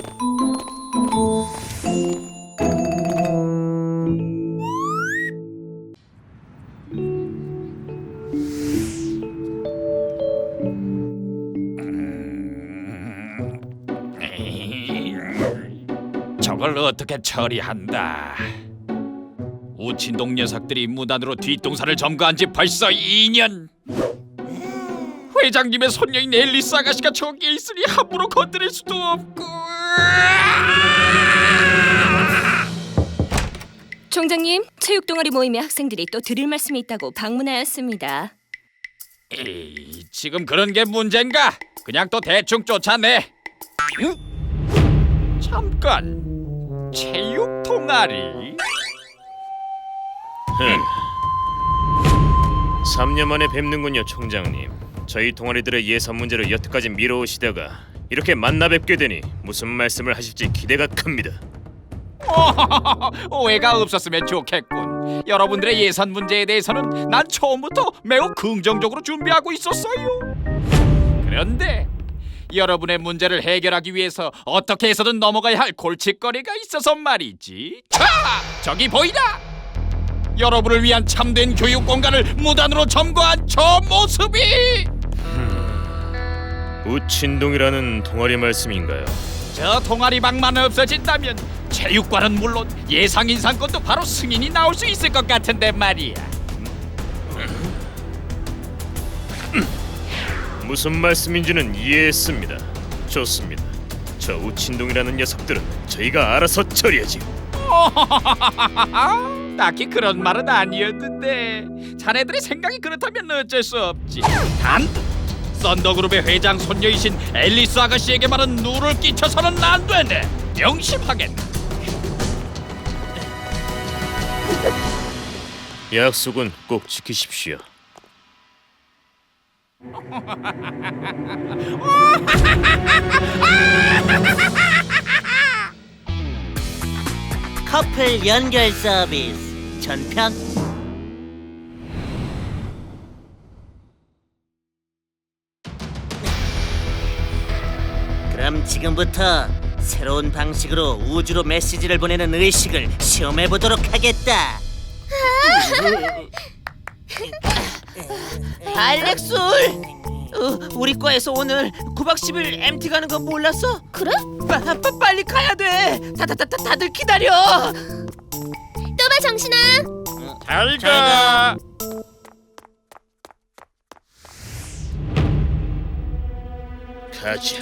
저걸 어떻게 처리한다. 우친동 녀석들이 무단으로 뒷동산을 점거한 지 벌써 2년. 회장님의 손녀인 앨리스 아가씨가 저기에 있으니 함부로 건드릴 수도 없고.
총장님, 체육 동아리 모임의 학생들이 또 드릴 말씀이 있다고 방문하였습니다.
에이, 지금 그런 게 문제인가? 그냥 또 대충 쫓아내. 응? 잠깐, 체육 동아리?
3년 만에 뵙는군요, 총장님. 저희 동아리들의 예산 문제를 여태까지 미뤄오시다가 이렇게 만나 뵙게 되니 무슨 말씀을 하실지 기대가 큽니다.
오해가 없었으면 좋겠군. 여러분들의 예산 문제에 대해서는 난 처음부터 매우 긍정적으로 준비하고 있었어요. 그런데 여러분의 문제를 해결하기 위해서 어떻게 해서든 넘어가야 할 골칫거리가 있어서 말이지. 자, 저기 보이나? 여러분을 위한 참된 교육 공간을 무단으로 점거한 저 모습이
우친동이라는 동아리 말씀인가요?
저 동아리방만 없어진다면 체육관은 물론 예상 인상권도 바로 승인이 나올 수 있을 것 같은데 말이야.
무슨 말씀인지는 이해했습니다. 좋습니다. 저 우친동이라는 녀석들은 저희가 알아서 처리하지.
딱히 그런 말은 아니었는데 자네들의 생각이 그렇다면 어쩔 수 없지. 단 썬더그룹의 회장 손녀이신 앨리스 아가씨에게만은 누를 끼쳐서는 안 되네. 명심하겠네.
약속은 꼭 지키십시오.
커플 연결 서비스 전편. 그럼 지금부터 새로운 방식으로 우주로 메시지를 보내는 의식을 시험해 보도록 하겠다.
알렉솔! 우리 과에서 오늘 9박 10일 MT 가는 거 몰랐어?
그래?
빨리 가야 돼! 다들 기다려!
또 봐, 정신아.
잘 가.
가자.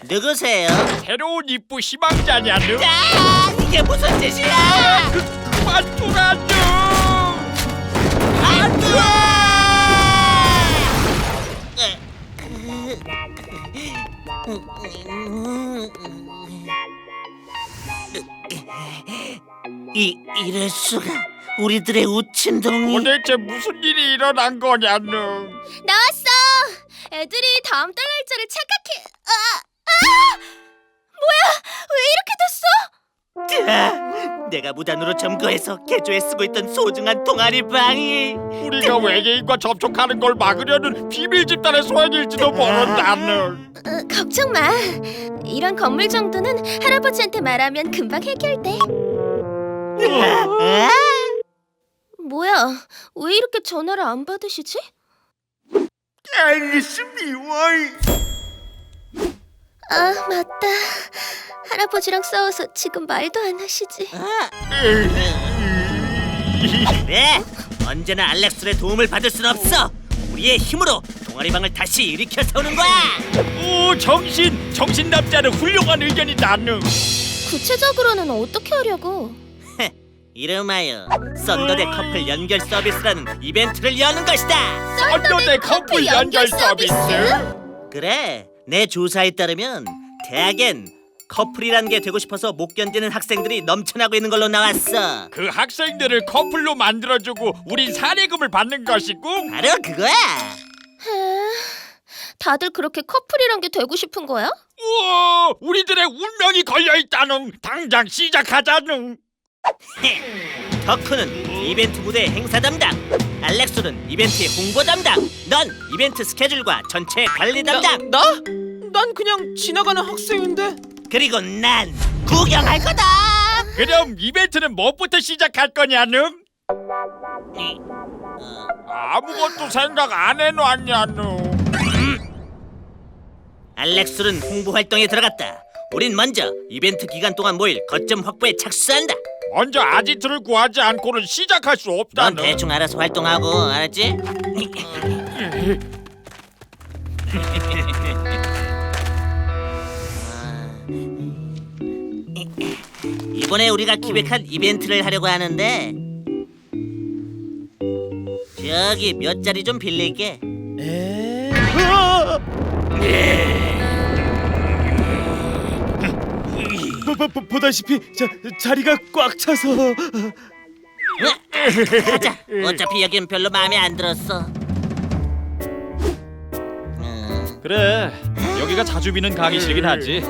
누구세요?
새로운 입부 희망자냐는?
이게 무슨 짓이야!
그만 두라뇨.
안 돼! 이럴 수가. 우리들의 우친동이
도대체 무슨 일이 일어난 거냐는?
나왔어. 애들이 다음 달 날짜를 착각해. 뭐야? 왜 이렇게 됐어?
내가 무단으로 점거해서 개조에 쓰고 있던 소중한 동아리 방이
우리가 외계인과 접촉하는 걸 막으려는 비밀 집단의 소행일지도 모른다는.
걱정 마. 이런 건물 정도는 할아버지한테 말하면 금방 해결돼. 뭐야? 왜 이렇게 전화를 안 받으시지?
앨리스 미워.
아, 맞다. 할아버지랑 싸워서 지금 말도 안 하시지.
네, 언제나 알렉스의 도움을 받을 순 없어. 우리의 힘으로 동아리방을 다시 일으켜 세우는 거야.
오, 정신 남자는 훌륭한 의견이다는.
구체적으로는 어떻게 하려고?
이름하여 썬더대 커플 연결 서비스라는 이벤트를 여는 것이다.
썬더대 커플 연결 서비스?
그래, 내 조사에 따르면 대학엔 커플이라는 게 되고 싶어서 못 견디는 학생들이 넘쳐나고 있는 걸로 나왔어.
그 학생들을 커플로 만들어주고 우린 사례금을 받는 것이고.
바로 그거야.
다들 그렇게 커플이란 게 되고 싶은 거야?
우와, 우리들의 운명이 걸려있다는. 당장 시작하자는.
덕후는 이벤트 무대 행사 담당, 알렉솔은 이벤트의 홍보 담당, 넌 이벤트 스케줄과 전체 관리 담당.
나? 난 그냥 지나가는 학생인데.
그리고 난 구경할 거다.
그럼 이벤트는 뭐부터 시작할 거냐는? 아무것도 생각 안 해놨냐는.
알렉솔은 홍보 활동에 들어갔다. 우린 먼저 이벤트 기간 동안 모일 거점 확보에 착수한다.
먼저 아지트를 구하지 않고는 시작할 수
넌
없다는.
대충 알아서 활동하고, 알았지? 이번에 우리가 기획한 이벤트를 하려고 하는데 저기 몇 자리 좀 빌릴게.
보다시피 자리가 꽉 차서.
가자. 어차피 여긴 별로 마음에 안 들었어.
그래, 여기가 자주 비는 강의실이긴 하지.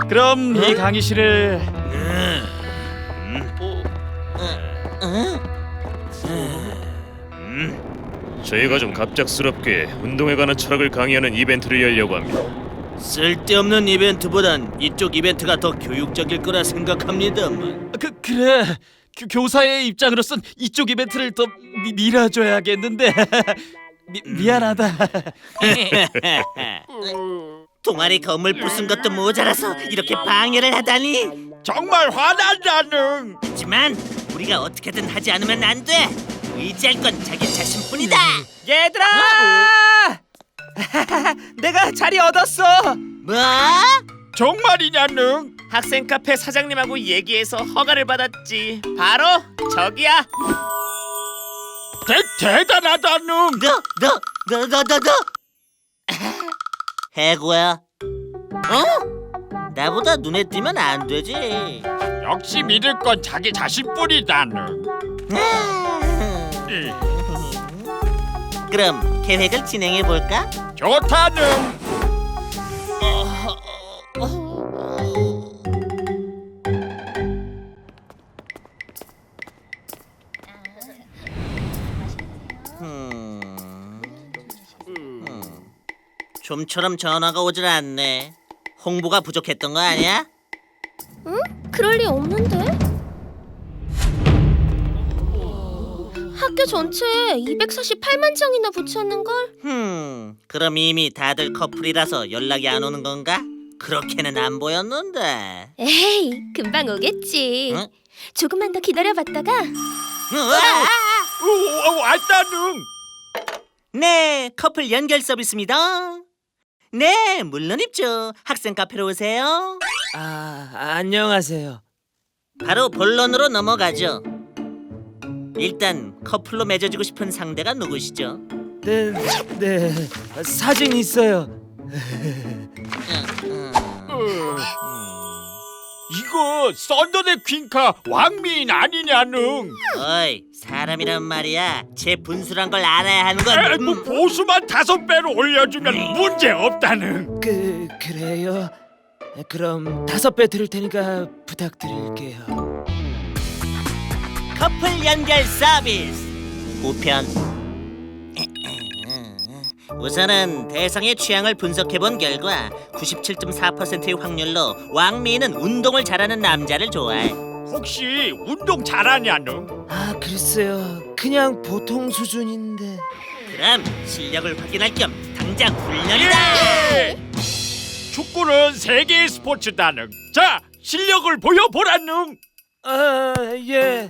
그럼 이 강의실을
저희가 좀 갑작스럽게 운동에 관한 철학을 강의하는 이벤트를 열려고 합니다.
쓸데없는 이벤트보단 이쪽 이벤트가 더 교육적일 거라 생각합니다만.
그래. 교사의 입장으로선 이쪽 이벤트를 더 밀어줘야겠는데. 미안하다.
동아리 건물 부순 것도 모자라서 이렇게 방해를 하다니.
정말 화난다는.
하지만 우리가 어떻게든 하지 않으면 안 돼. 의지할 건 자기 자신뿐이다.
얘들아! 내가 자리 얻었어.
뭐?
정말이냐는?
학생 카페 사장님하고 얘기해서 허가를 받았지. 바로 저기야.
대단하다는.
너. 해고야. 어? 나보다 눈에 띄면 안 되지.
역시 믿을 건 자기 자신뿐이다는.
그럼 계획을 진행해 볼까?
좋다는.
좀처럼 전화가 오질 않네. 홍보가 부족했던 거 아니야?
응? 그럴 리 없는데. 학교 전체에 248만 장이나 붙였는걸?
그럼 이미 다들 커플이라서 연락이 안 오는 건가? 그렇게는 안 보였는데.
에이, 금방 오겠지.
응?
조금만 더 기다려봤다가.
왔다는.
네, 커플 연결 서비스입니다. 네, 물론입죠. 학생 카페로 오세요.
안녕하세요.
바로 본론으로 넘어가죠. 일단 커플로 맺어주고 싶은 상대가 누구시죠?
네, 사진 있어요.
이거 썬더의 퀸카 왕미인 아니냐는.
어이, 사람이란 말이야. 제 분수란 걸 알아야 하는 건.
뭐 보수만 5배로 올려주면 문제 없다는.
그래요? 그럼 5배 드릴 테니까 부탁드릴게요.
커플 연결 서비스 우편. 우선은 대상의 취향을 분석해본 결과 97.4%의 확률로 왕미인은 운동을 잘하는 남자를 좋아해.
혹시 운동 잘하냐는?
글쎄요. 그냥 보통 수준인데.
그럼 실력을 확인할 겸 당장 훈련이다.
축구는 세계의 스포츠다는. 자, 실력을 보여보라는.
예.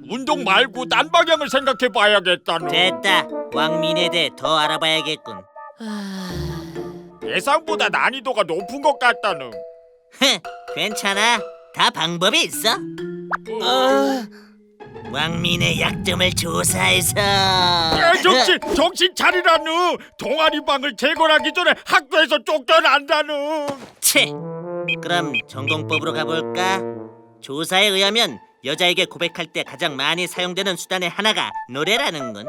운동 말고 딴 방향을 생각해봐야겠다는.
됐다. 왕민에 대해 더 알아봐야겠군.
예상보다 난이도가 높은 것 같다는.
괜찮아. 다 방법이 있어. 왕민의 약점을 조사해서.
정신 차리라는. 동아리방을 재건하기 전에 학교에서 쫓겨난다는.
치. 그럼 전공법으로 가볼까? 조사에 의하면 여자에게 고백할 때 가장 많이 사용되는 수단의 하나가 노래라는군.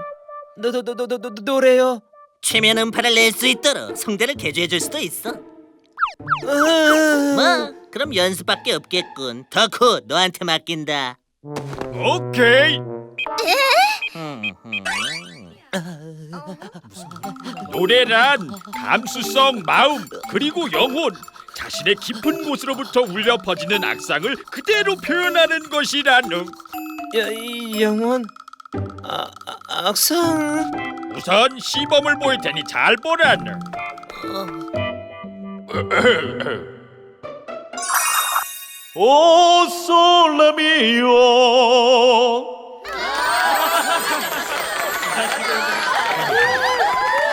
노래요?
최면 음파를 낼 수 있도록 성대를 개조해줄 수도 있어. 뭐 그럼 연습밖에 없겠군. 덕후 너한테 맡긴다.
오케이. 노래란 감수성, 마음, 그리고 영혼, 자신의 깊은 곳으로부터 울려 퍼지는 악상을 그대로 표현하는 것이라는.
영혼? 악상?
우선 시범을 보일 테니 잘 보라는. 오 솔라미오.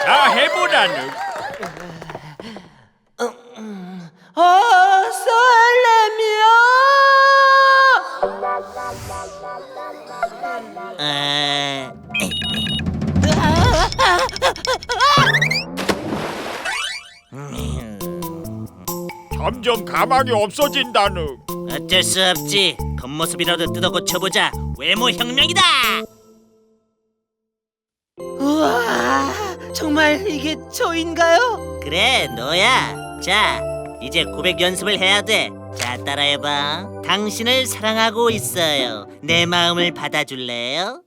자, 해보라는.
설레미오.
점점 가망이 없어진다는.
어쩔 수 없지. 겉모습이라도 뜯어 고쳐보자. 외모 혁명이다.
우와, 정말 이게 저인가요?
그래, 너야. 자, 이제 고백 연습을 해야 돼. 자, 따라해봐. 당신을 사랑하고 있어요. 내 마음을 받아줄래요?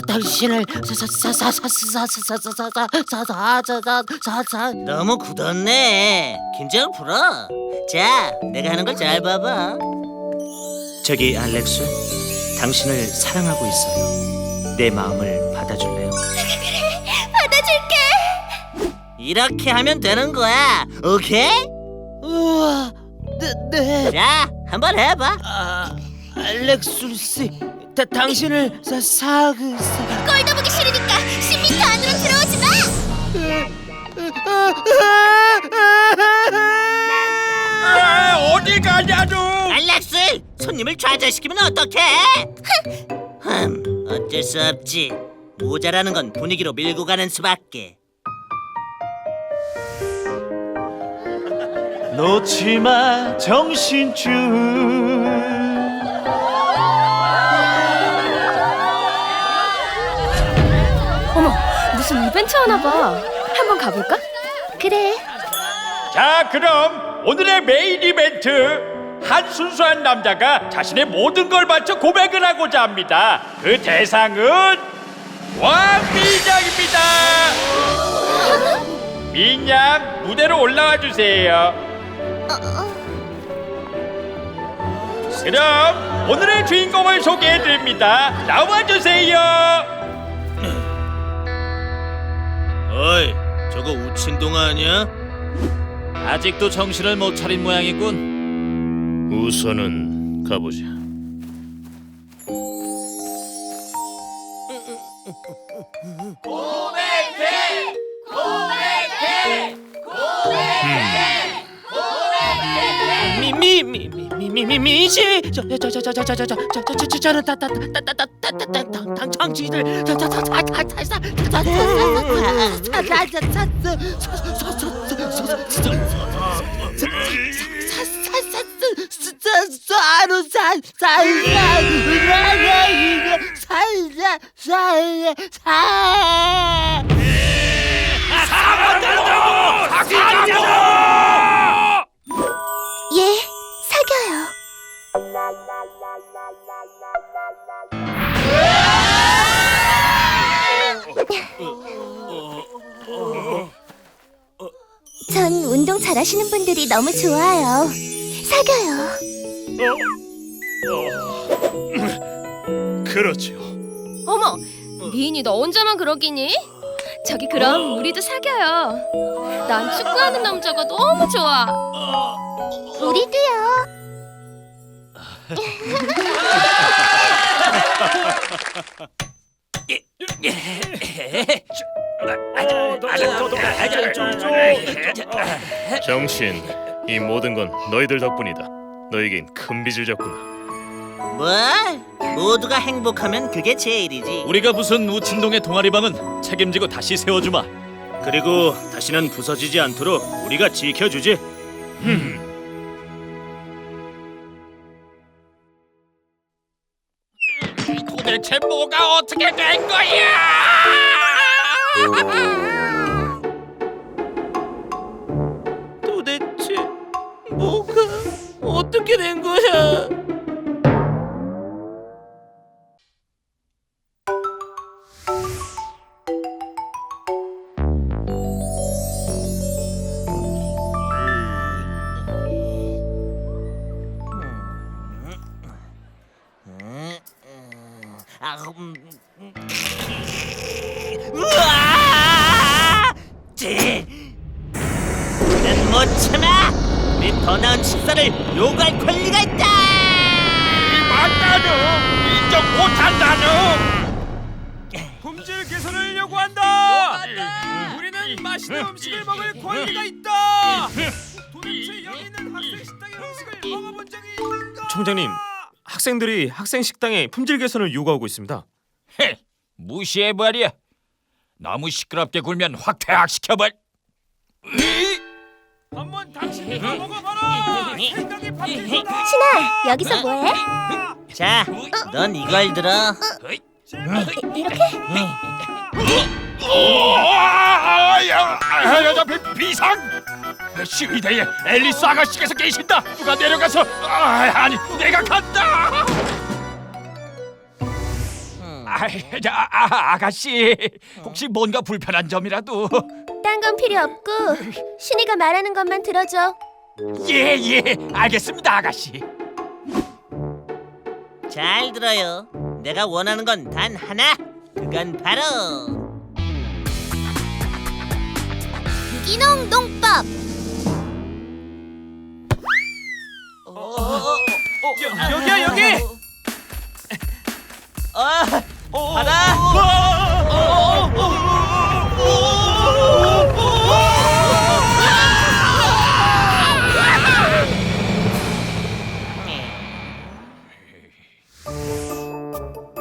당신을
너무 굳었네. 긴장 풀어. 자, 내가 하는 걸 잘 봐봐. 저기 알렉스, 당신을 사랑하고 있어요. 내 마음을 받아줄래요?
받아줄게.
이렇게 하면 되는 거야. 오케이?
우와, 네.
자, 한번 해봐.
알렉스 씨, 당신을
꼴도 보기 싫으니까 10m 안으로 들어오지 마.
어디 가냐누?
알렉스, 손님을 좌절시키면 어떡해? 어쩔 수 없지. 모자라는 건 분위기로 밀고 가는 수밖에.
놓지마 정신줄.
어머, 무슨 이벤트 하나 봐. 한번 가볼까?
그래.
자, 그럼 오늘의 메인 이벤트. 한 순수한 남자가 자신의 모든 걸 바쳐 고백을 하고자 합니다. 그 대상은 왕민양입니다. 민양, 무대로 올라와 주세요. 그럼 오늘의 주인공을 소개해 드립니다. 나와 주세요.
어이, 저거 우친동아 아니야?
아직도 정신을 못 차린 모양이군.
우선은 가보자.
미시 저는 당신을
예, 사겨요. 전 운동 잘하시는 분들이 너무 좋아요. 사겨요.
그렇죠.
어머, 미인이 너 혼자만 그러기니? 저기 그럼 우리도 사겨요. 난 축구하는 남자가 너무 좋아.
우리도요.
정신, 이 모든 건 너희들 덕분이다. 너에겐 큰 빚을 졌구나.
뭐? 모두가 행복하면 그게 제일이지.
우리가 부순 우친동의 동아리방은 책임지고 다시 세워주마.
그리고 다시는 부서지지 않도록 우리가 지켜주지.
도대체 뭐가 어떻게 된 거야?
도대체 뭐가 어떻게 된 거야?
우와! 난 못 참아! 우리 더 나은 식사를 요구할 권리가 있다!
맞다누. 인정 못한다누.
품질 개선을 요구한다. 우리는 맛있는 음식을 먹을 권리가 있다. 도대체 여기 있는 학생 식당의 음식을 먹어본 적이 있는가?
총장님, 학생들이 학생 식당에 품질 개선을 요구하고 있습니다.
무시해버려. 너무 시끄럽게 굴면 확 퇴학시켜버.
한번 당신이 다 먹어봐라. 생각이 바뀔 거다.
신아, 여기서 뭐해?
자, 넌 이걸 들어.
이렇게?
여자 비상! 시위대에 앨리스 아가씨께서 계신다. 누가 내려가서 아니 내가 간다. 아가씨 혹시 뭔가 불편한 점이라도?
딴 건 필요 없고 신이가 말하는 것만 들어줘.
예 알겠습니다 아가씨.
잘 들어요. 내가 원하는 건 단 하나. 그건 바로
유기농 농법.
여기야 여기.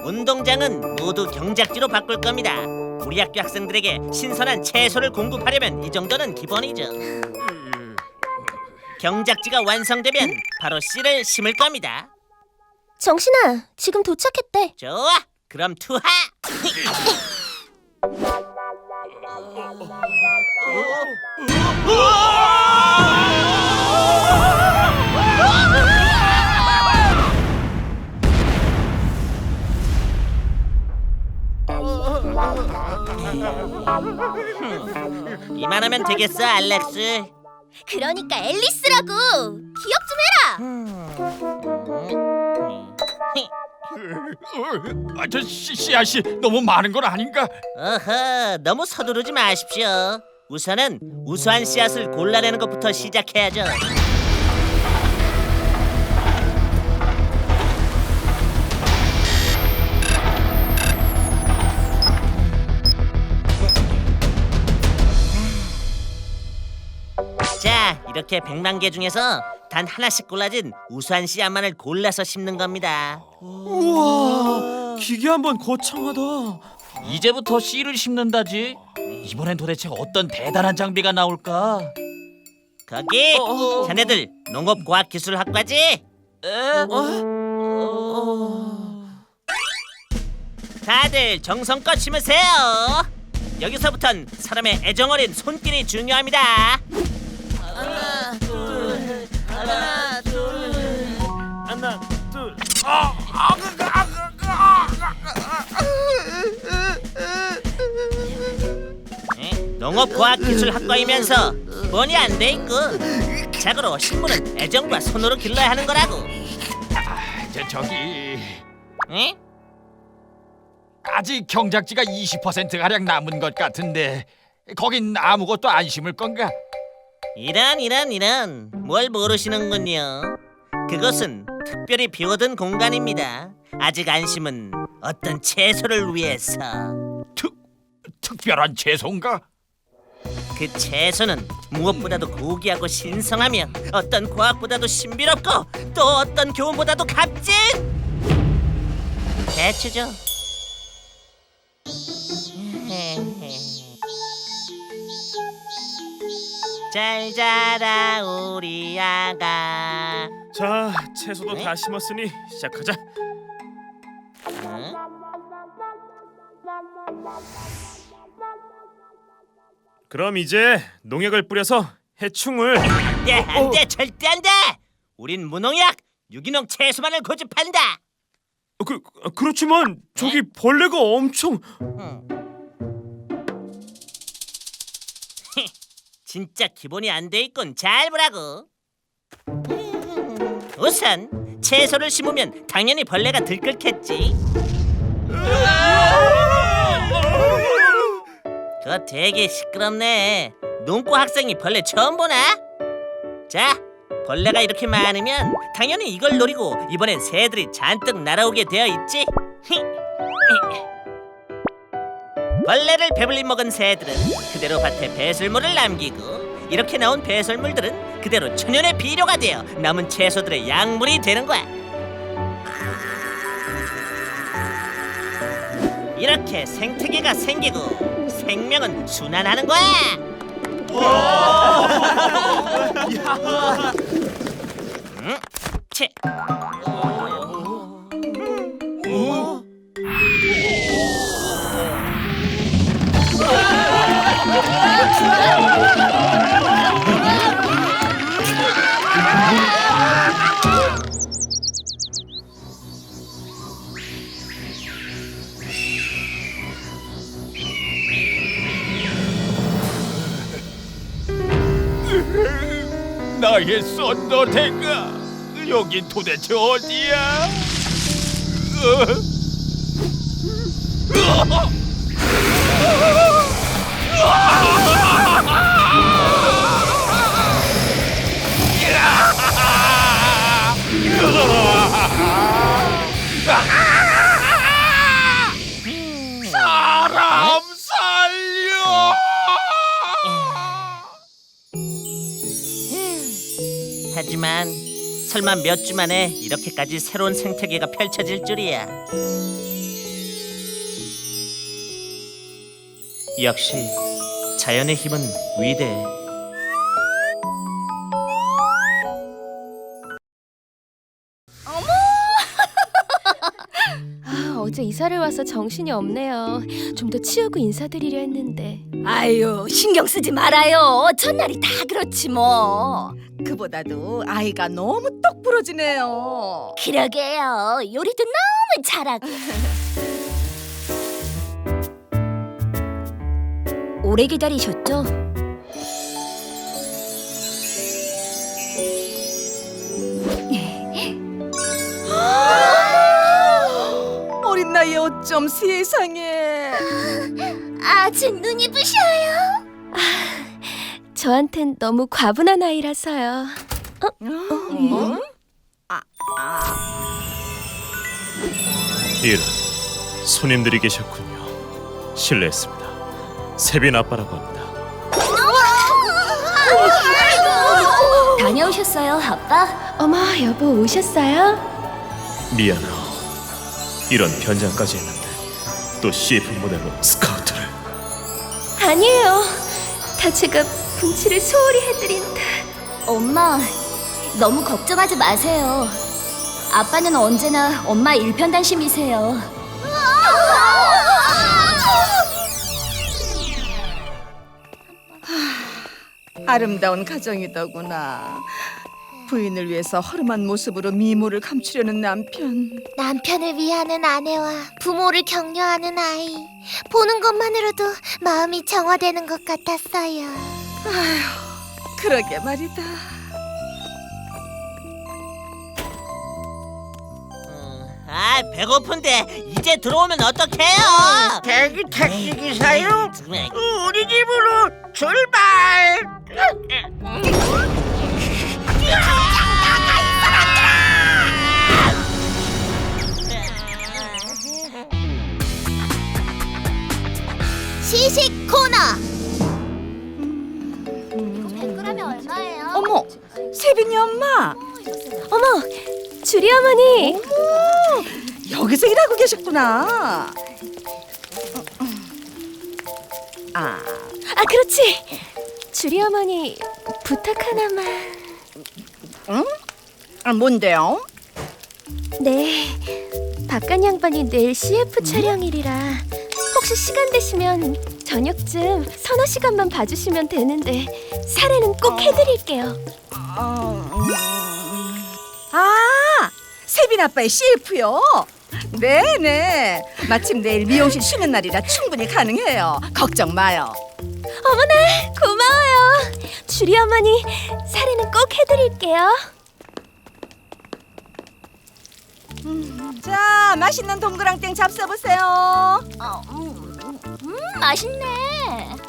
운동장은 모두 경작지로 바꿀 겁니다. 우리 학교 학생들에게 신선한 채소를 공급하려면 이 정도는 기본이죠. 경작지가 완성되면 바로 씨를 심을 겁니다.
정신아, 지금 도착했대.
좋아, 그럼 투하! 이만하면 되겠어, 알렉스.
그러니까 앨리스라고. 기억 좀 해라.
저 씨앗이 너무 많은 건 아닌가?
어허, 너무 서두르지 마십시오. 우선은 우수한 씨앗을 골라내는 것부터 시작해야죠. 자, 이렇게 100만 개 중에서 단 하나씩 골라진 우수한 씨앗만을 골라서 심는 겁니다.
우와, 기계 한번 거창하다.
이제부터 씨를 심는다지. 이번엔 도대체 어떤 대단한 장비가 나올까?
거기, 자네들 농업과학기술학과지? 다들 정성껏 심으세요. 여기서부턴 사람의 애정어린 손길이 중요합니다.
하나, 둘.
농업과학기술학과이면서 기본이 안 돼 있고, 자고로 식물은 애정과 손으로 길러야 하는 거라고.
저기
에?
아직 경작지가 20% 가량 남은 것 같은데 거긴 아무것도 안 심을 건가?
이런 뭘 모르시는군요. 그것은 특별히 비워둔 공간입니다. 아직 안 심은 어떤 채소를 위해서.
특별한 채소인가?
그 채소는 무엇보다도 고귀하고 신성하며 어떤 과학보다도 신비롭고 또 어떤 교훈보다도 값진 대추죠. 잘 자라 우리 아가.
자, 채소도 다 심었으니 시작하자.
응?
그럼 이제 농약을 뿌려서 해충을.
안돼, 절대 안돼. 우린 무농약 유기농 채소만을 고집한다.
그렇지만 저기 벌레가 엄청.
진짜 기본이 안 돼 있군. 잘 보라고. 우선 채소를 심으면 당연히 벌레가 들끓겠지. 그거 되게 시끄럽네. 농과 학생이 벌레 처음 보나? 자, 벌레가 이렇게 많으면 당연히 이걸 노리고 이번엔 새들이 잔뜩 날아오게 되어 있지. 벌레를 배불리 먹은 새들은 그대로 밭에 배설물을 남기고, 이렇게 나온 배설물들은 그대로 천연의 비료가 되어 남은 채소들의 약물이 되는 거야. 이렇게 생태계가 생기고 생명은 순환하는 거야. 채.
나의 썬더탱아, 여긴 도대체 어디야? 사람 살려!
하지만 설마 몇 주 만에 이렇게까지 새로운 생태계가 펼쳐질 줄이야. 역시 자연의 힘은 위대해.
어제 이사를 와서 정신이 없네요. 좀 더 치우고 인사드리려 했는데.
아유, 신경 쓰지 말아요. 첫날이 다 그렇지 뭐. 그보다도 아이가 너무 똑 부러지네요.
그러게요. 요리도 너무 잘하고. 오래 기다리셨죠?
어린 나이에 어쩜 세상에.
아직 눈이 부셔요.
저한텐 너무 과분한 아이라서요.
이런, 손님들이 계셨군요. 실례했습니다. 세빈 아빠라고 합니다.
다녀오셨어요, 아빠?
어머, 여보 오셨어요?
미안하오. 이런 변장까지 했는데 또 CF 모델로 스카우트를.
아니에요. 다 제가 분칠을 소홀히 해드린 듯.
엄마, 너무 걱정하지 마세요. 아빠는 언제나 엄마 일편단심이세요.
아름다운 가정이더구나. 부인을 위해서 허름한 모습으로 미모를 감추려는 남편.
남편을 위하는 아내와 부모를 격려하는 아이. 보는 것만으로도 마음이 정화되는 것 같았어요.
아휴, 그러게 말이다.
아, 배고픈데 이제 들어오면 어떡해요?
대기 택시기사요? 우리 집으로 출발!
시식 코너. 이거 100g에 얼마예요?
어머, 세빈이 엄마.
어머, 주리 어머니.
어머, 여기서 일하고 계셨구나.
아, 그렇지. 주리 어머니 부탁 하나만.
응? 뭔데요?
네, 박간 양반이 내일 CF 촬영일이라 혹시 시간 되시면 저녁쯤 서너 시간만 봐주시면 되는데 사례는 꼭 해드릴게요.
세빈 아빠의 CF요? 네네. 마침 내일 미용실 쉬는 날이라 충분히 가능해요. 걱정 마요.
어머나, 고마워요. 주리 어머니, 사례는 꼭 해드릴게요.
자, 맛있는 동그랑땡 잡숴보세요.
맛있네.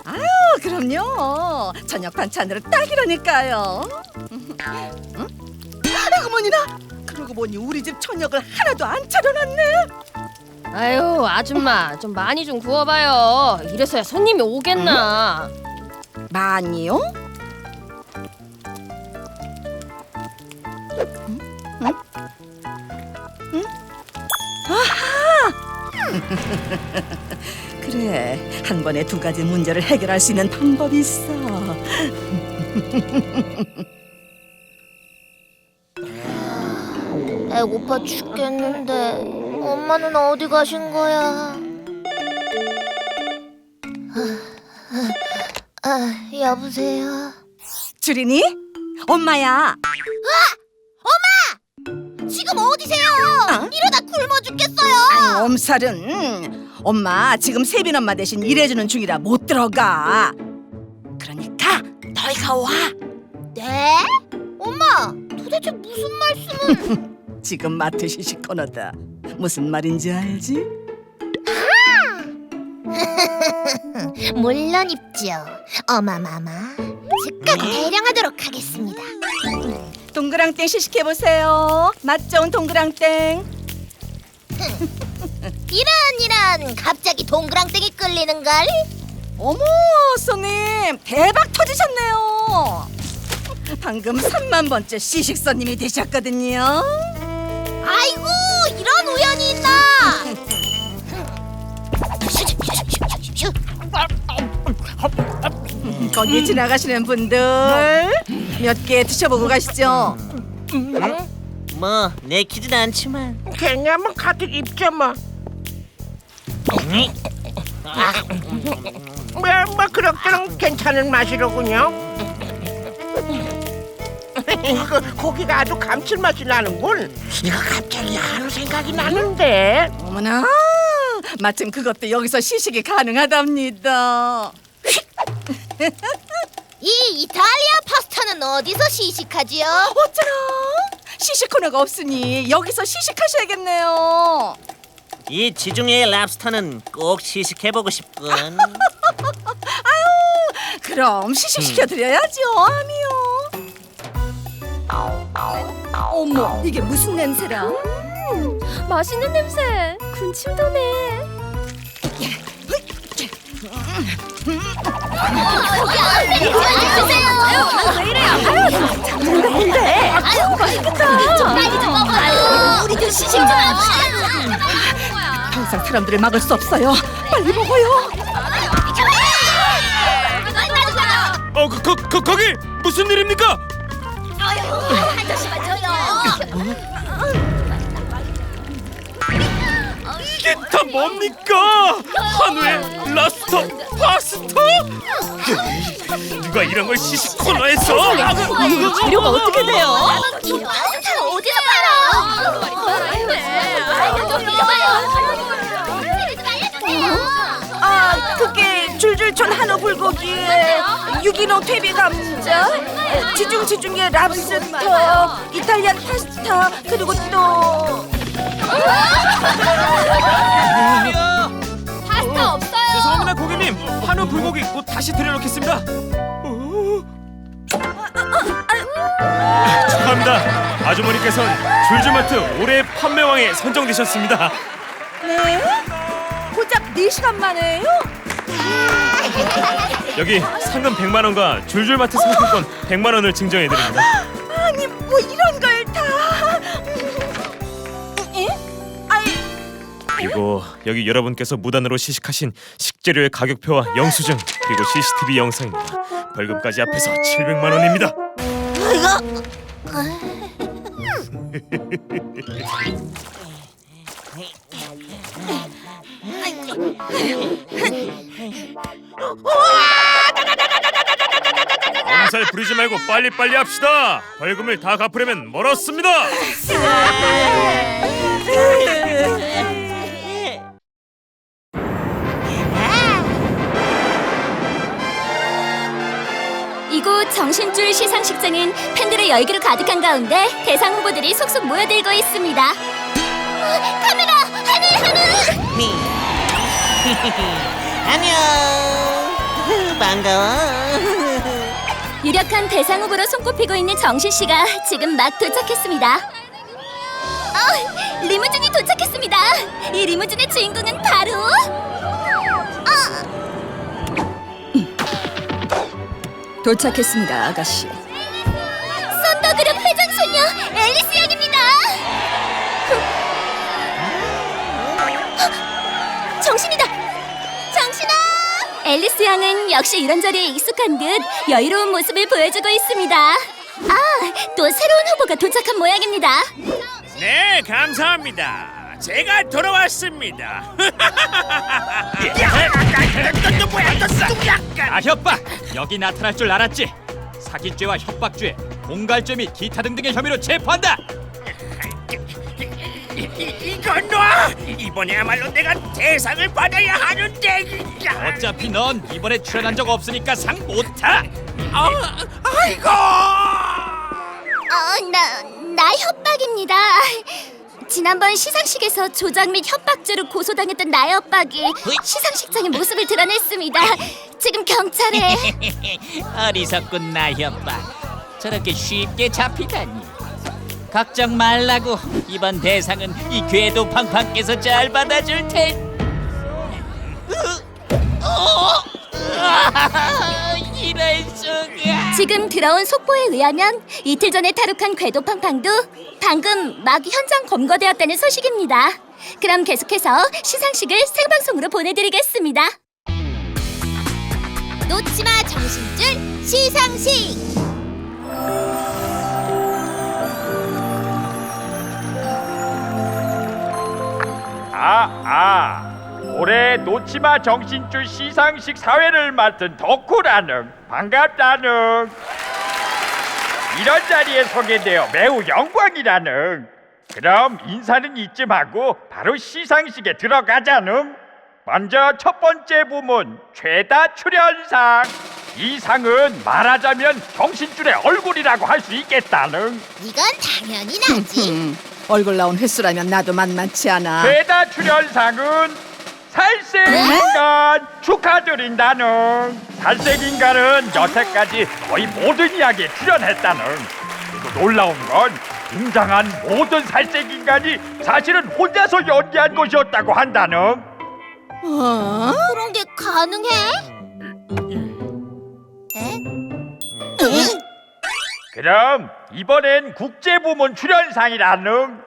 아유, 그럼요. 저녁 반찬으로 딱이라니까요. 응? 어머니나, 그러고 보니 우리 집 저녁을 하나도 안 차려놨네.
아유, 아줌마 좀 많이 좀 구워봐요. 이래서야 손님이 오겠나.
많이요? 아하! 그래, 한 번에 두 가지 문제를 해결할 수 있는 방법이 있어.
배고파 죽겠는데 엄마는 어디 가신 거야? 여보세요?
주린이? 엄마야.
지금 어디세요? 이러다 굶어 죽겠어요.
엄살은 엄마 지금 세빈 엄마 대신 일해주는 중이라 못 들어가. 그러니까 너희가 와.
네? 엄마, 도대체 무슨 말씀을?
지금 마트 시식 코너다. 무슨 말인지 알지?
물론 입죠. 어마마마. 즉각 대령하도록 하겠습니다.
동그랑땡 시식해 보세요. 맛 좋은 동그랑땡.
이런 갑자기 동그랑땡이 끌리는걸?
어머, 손님 대박 터지셨네요. 방금 3만 번째 시식 손님이 되셨거든요.
아이고, 이런 우연이 있나?
거기 지나가시는 분들 몇 개 드셔보고 가시죠.
뭐 내키진 않지만
괜히 한번 가득 입죠 뭐. 뭐 그럭저럭 괜찮은 맛이로군요. 고기가 아주 감칠맛이 나는군. 이거 갑자기 한우 생각이 나는데.
어머나, 마침 그것도 여기서 시식이 가능하답니다.
이 이탈리아 파스타는 어디서 시식하지요?
어쩌나 시식 코너가 없으니 여기서 시식하셔야겠네요.
이 지중해의 랍스터는 꼭 시식해보고 싶군.
아유, 그럼 시식시켜드려야죠, 아미요. 어머, 이게 무슨 냄새라?
맛있는 냄새. 군침 도네.
왜 이래요?
뭔데?
아유, 맛있겠다. 좀 빨리 좀 먹어요. 우리도 시식 좀 합시다.
항상 사람들을 막을 수 없어요. 빨리 먹어요.
거기 무슨 일입니까?
한 잔씩만 줘요.
이게 다 뭡니까? 한우의 랍스터 파스타? 누가 이런 걸 시식 코너에서?
이거 재료가 어떻게 돼요?
이 파스타 어디서
아, 그게 줄줄촌 한우 불고기에 유기농 퇴비 감자, 지중지중의 랍스터, 이탈리안 파스타, 그리고 또
파스타 없어요.
죄송합니다 고객님. 한우 불고기 곧 다시 들여놓겠습니다. 축하합니다. 아주머니께서는 줄줄마트 올해 판매왕에 선정되셨습니다.
네? 고작 4시간 만에요?
여기 상금 100만 원과 줄줄마트 상품권 100만 원을 증정해 드립니다.
아니 뭐 이런 걸 다? 에? 아이,
그리고 여기 여러분께서 무단으로 시식하신 식재료의 가격표와 영수증 그리고 CCTV 영상입니다. 벌금까지 합해서 700만 원입니다. 엄살 부리지 말고 빨리빨리 합시다. 벌금을 다 갚으려면 멀었습니다.
이곳 정신줄 시상식장은 팬들의 열기로 가득한 가운데 대상 후보들이 속속 모여들고 있습니다. 카메라! 하늘!
안녕. 반가워.
유력한 대상 후보로 손꼽히고 있는 정신 씨가 지금 막 도착했습니다. 리무진이 도착했습니다. 이 리무진의 주인공은 바로
도착했습니다, 아가씨.
썬더그룹 회장소녀 앨리스 양입니다. 정신이다. 정신아! 앨리스 양은 역시 이런 자리에 익숙한 듯 여유로운 모습을 보여주고 있습니다. 또 새로운 후보가 도착한 모양입니다.
네, 감사합니다. 제가 돌아왔습니다.
협박! 여기 나타날 줄 알았지? 사기죄와 협박죄, 공갈죄 및 기타 등등의 혐의로 체포한다!
이건 놔! 이번에야말로 내가 대상을 받아야 하는데.
어차피 넌 이번에 출연한 적 없으니까 상 못 타!
아이고!
나 협박입니다. 지난번 시상식에서 조작 및 협박죄로 고소당했던 나의 협박이 시상식장의 모습을 드러냈습니다. 지금 경찰에
어리석군 나 협박. 저렇게 쉽게 잡히다니. 걱정 말라고. 이번 대상은 이 궤도 팡팡께서 잘 받아줄 테. 이럴 수가.
지금 들어온 속보에 의하면 이틀 전에 탈옥한 궤도팡팡도 방금 막 현장 검거되었다는 소식입니다. 그럼 계속해서 시상식을 생방송으로 보내드리겠습니다. 놓치마 정신줄 시상식.
올해 놓치마 정신줄 시상식 사회를 맡은 덕후라는 반갑다는 이런 자리에 소개되어 매우 영광이라는. 그럼 인사는 이쯤 하고 바로 시상식에 들어가자는. 먼저 첫 번째 부문 최다 출연상. 이 상은 말하자면 정신줄의 얼굴이라고 할 수 있겠다는.
이건 당연히 나지.
얼굴 나온 횟수라면 나도 만만치 않아.
최다 출연상은 살색인간 축하드린다는. 살색인간은 여태까지 거의 모든 이야기에 출연했다는. 그리고 놀라운 건 등장한 모든 살색인간이 사실은 혼자서 연기한 것이었다고 한다는.
그런 게 가능해?
그럼 이번엔 국제부문 출연상이라는.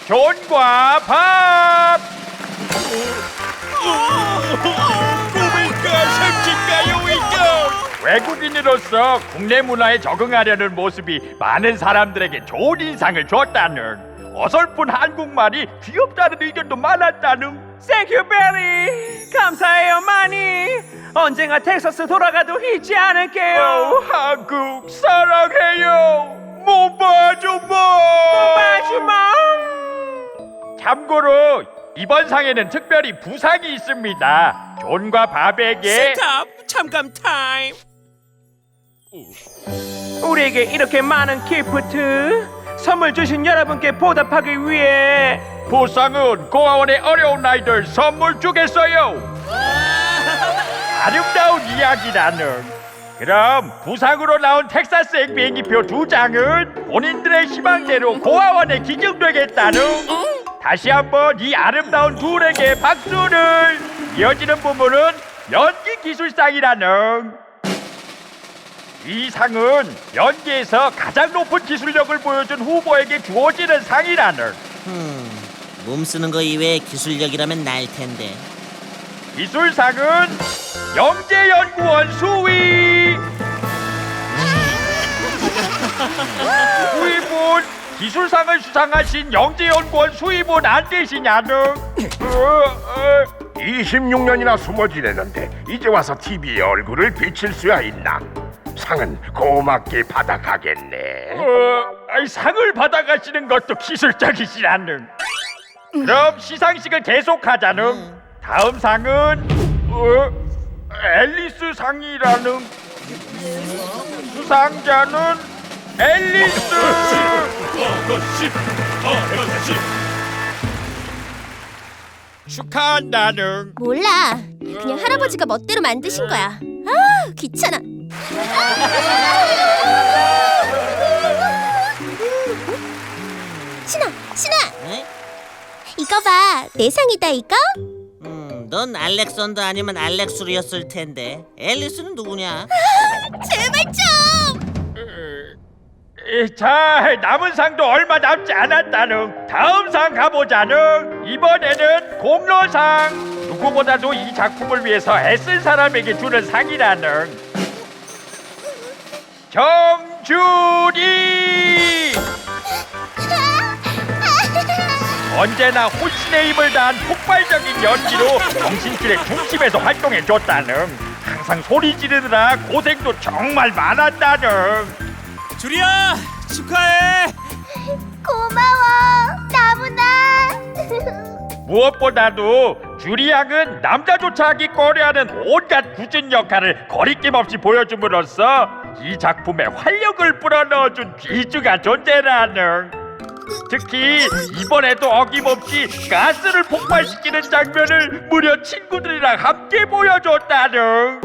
존과 밥. 꿈일까 생진가요일까. 외국인으로서 국내 문화에 적응하려는 모습이 많은 사람들에게 좋은 인상을 줬다는. 어설픈 한국말이 귀엽다는 의견도 많았다는.
땡큐 베리. 감사해요 많이. 언젠가 텍사스 돌아가도 잊지 않을게요.
한국 사랑해요. 모바주마. 참고로 이번 상에는 특별히 부상이 있습니다. 존과 밥에게
스탑. 잠깐 타임. 우리에게 이렇게 많은 기프트 선물 주신 여러분께 보답하기 위해
보상은 고아원의 어려운 아이들 선물 주겠어요. 아름다운 이야기라는. 그럼 부상으로 나온 텍사스행 비행기표 2장은 본인들의 희망대로 고아원에 기증되겠다는. 다시 한번 이 아름다운 둘에게 박수를. 이어지는 부문은 연기 기술상이라는. 이 상은 연기에서 가장 높은 기술력을 보여준 후보에게 주어지는 상이라는.
몸 쓰는 거 이외에 기술력이라면 날 텐데.
기술상은 영재연구원 수위. 수위분 기술상을 수상하신 영재연구원 수위분 안 되시냐는.
26년이나 숨어 지내는데 이제 와서 TV에 얼굴을 비칠 수야 있나? 상은 고맙게 받아가겠네.
상을 받아가시는 것도 기술적이시라는. 그럼 시상식을 계속하자는. 다음 상은 앨리스 상이라는. 수상자는 앨리스. 축하한다는.
몰라. 그냥 할아버지가 멋대로 만드신 거야. 귀찮아. 신아.
에?
이거 봐. 내 상이다 이거.
넌 알렉산더 아니면 알렉술이었을 텐데. 앨리스는 누구냐?
제발 좀.
자, 남은 상도 얼마 남지 않았다는. 다음 상 가보자는. 이번에는 공로상. 누구보다도 이 작품을 위해서 애쓴 사람에게 주는 상이라는 정준이! 언제나 혼신의 힘을 다한 폭발적인 연기로 정신줄의 중심에서 활동해줬다는. 항상 소리 지르느라 고생도 정말 많았다는.
주리야 축하해.
고마워, 나무나.
무엇보다도 주리 양은 남자조차 하기 꺼려하는 온갖 굳은 역할을 거리낌 없이 보여줌으로써 이 작품에 활력을 불어넣어준 귀주가 존재라는. 특히 이번에도 어김없이 가스를 폭발시키는 장면을 무려 친구들이랑 함께 보여줬다는.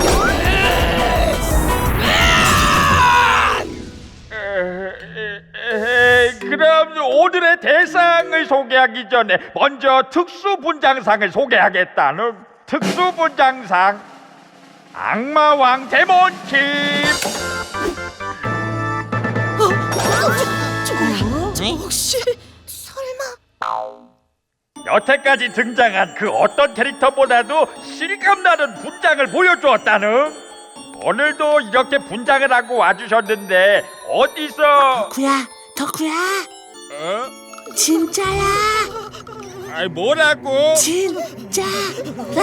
그럼 오늘의 대상을 소개하기 전에 먼저 특수분장상을 소개하겠다는. 특수분장상 악마왕 데몬킴.
혹시 설마
여태까지 등장한 그 어떤 캐릭터보다도 실감나는 분장을 보여주었다는. 오늘도 이렇게 분장을 하고 와주셨는데 어디서?
덕후야
어?
진짜야.
아이 뭐라고?
진짜라고.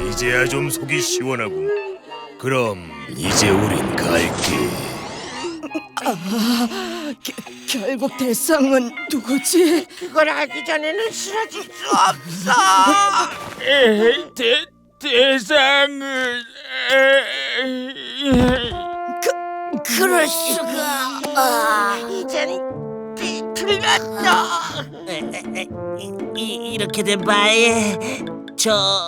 이제야 좀 속이 시원하군. 그럼 이제 우린 갈게.
결국 대상은 누구지?
그걸 알기 전에는 쓰러질 수 없어.
대상은
그럴 수가. 이젠 비틀렸다.
이렇게 된 바에 정신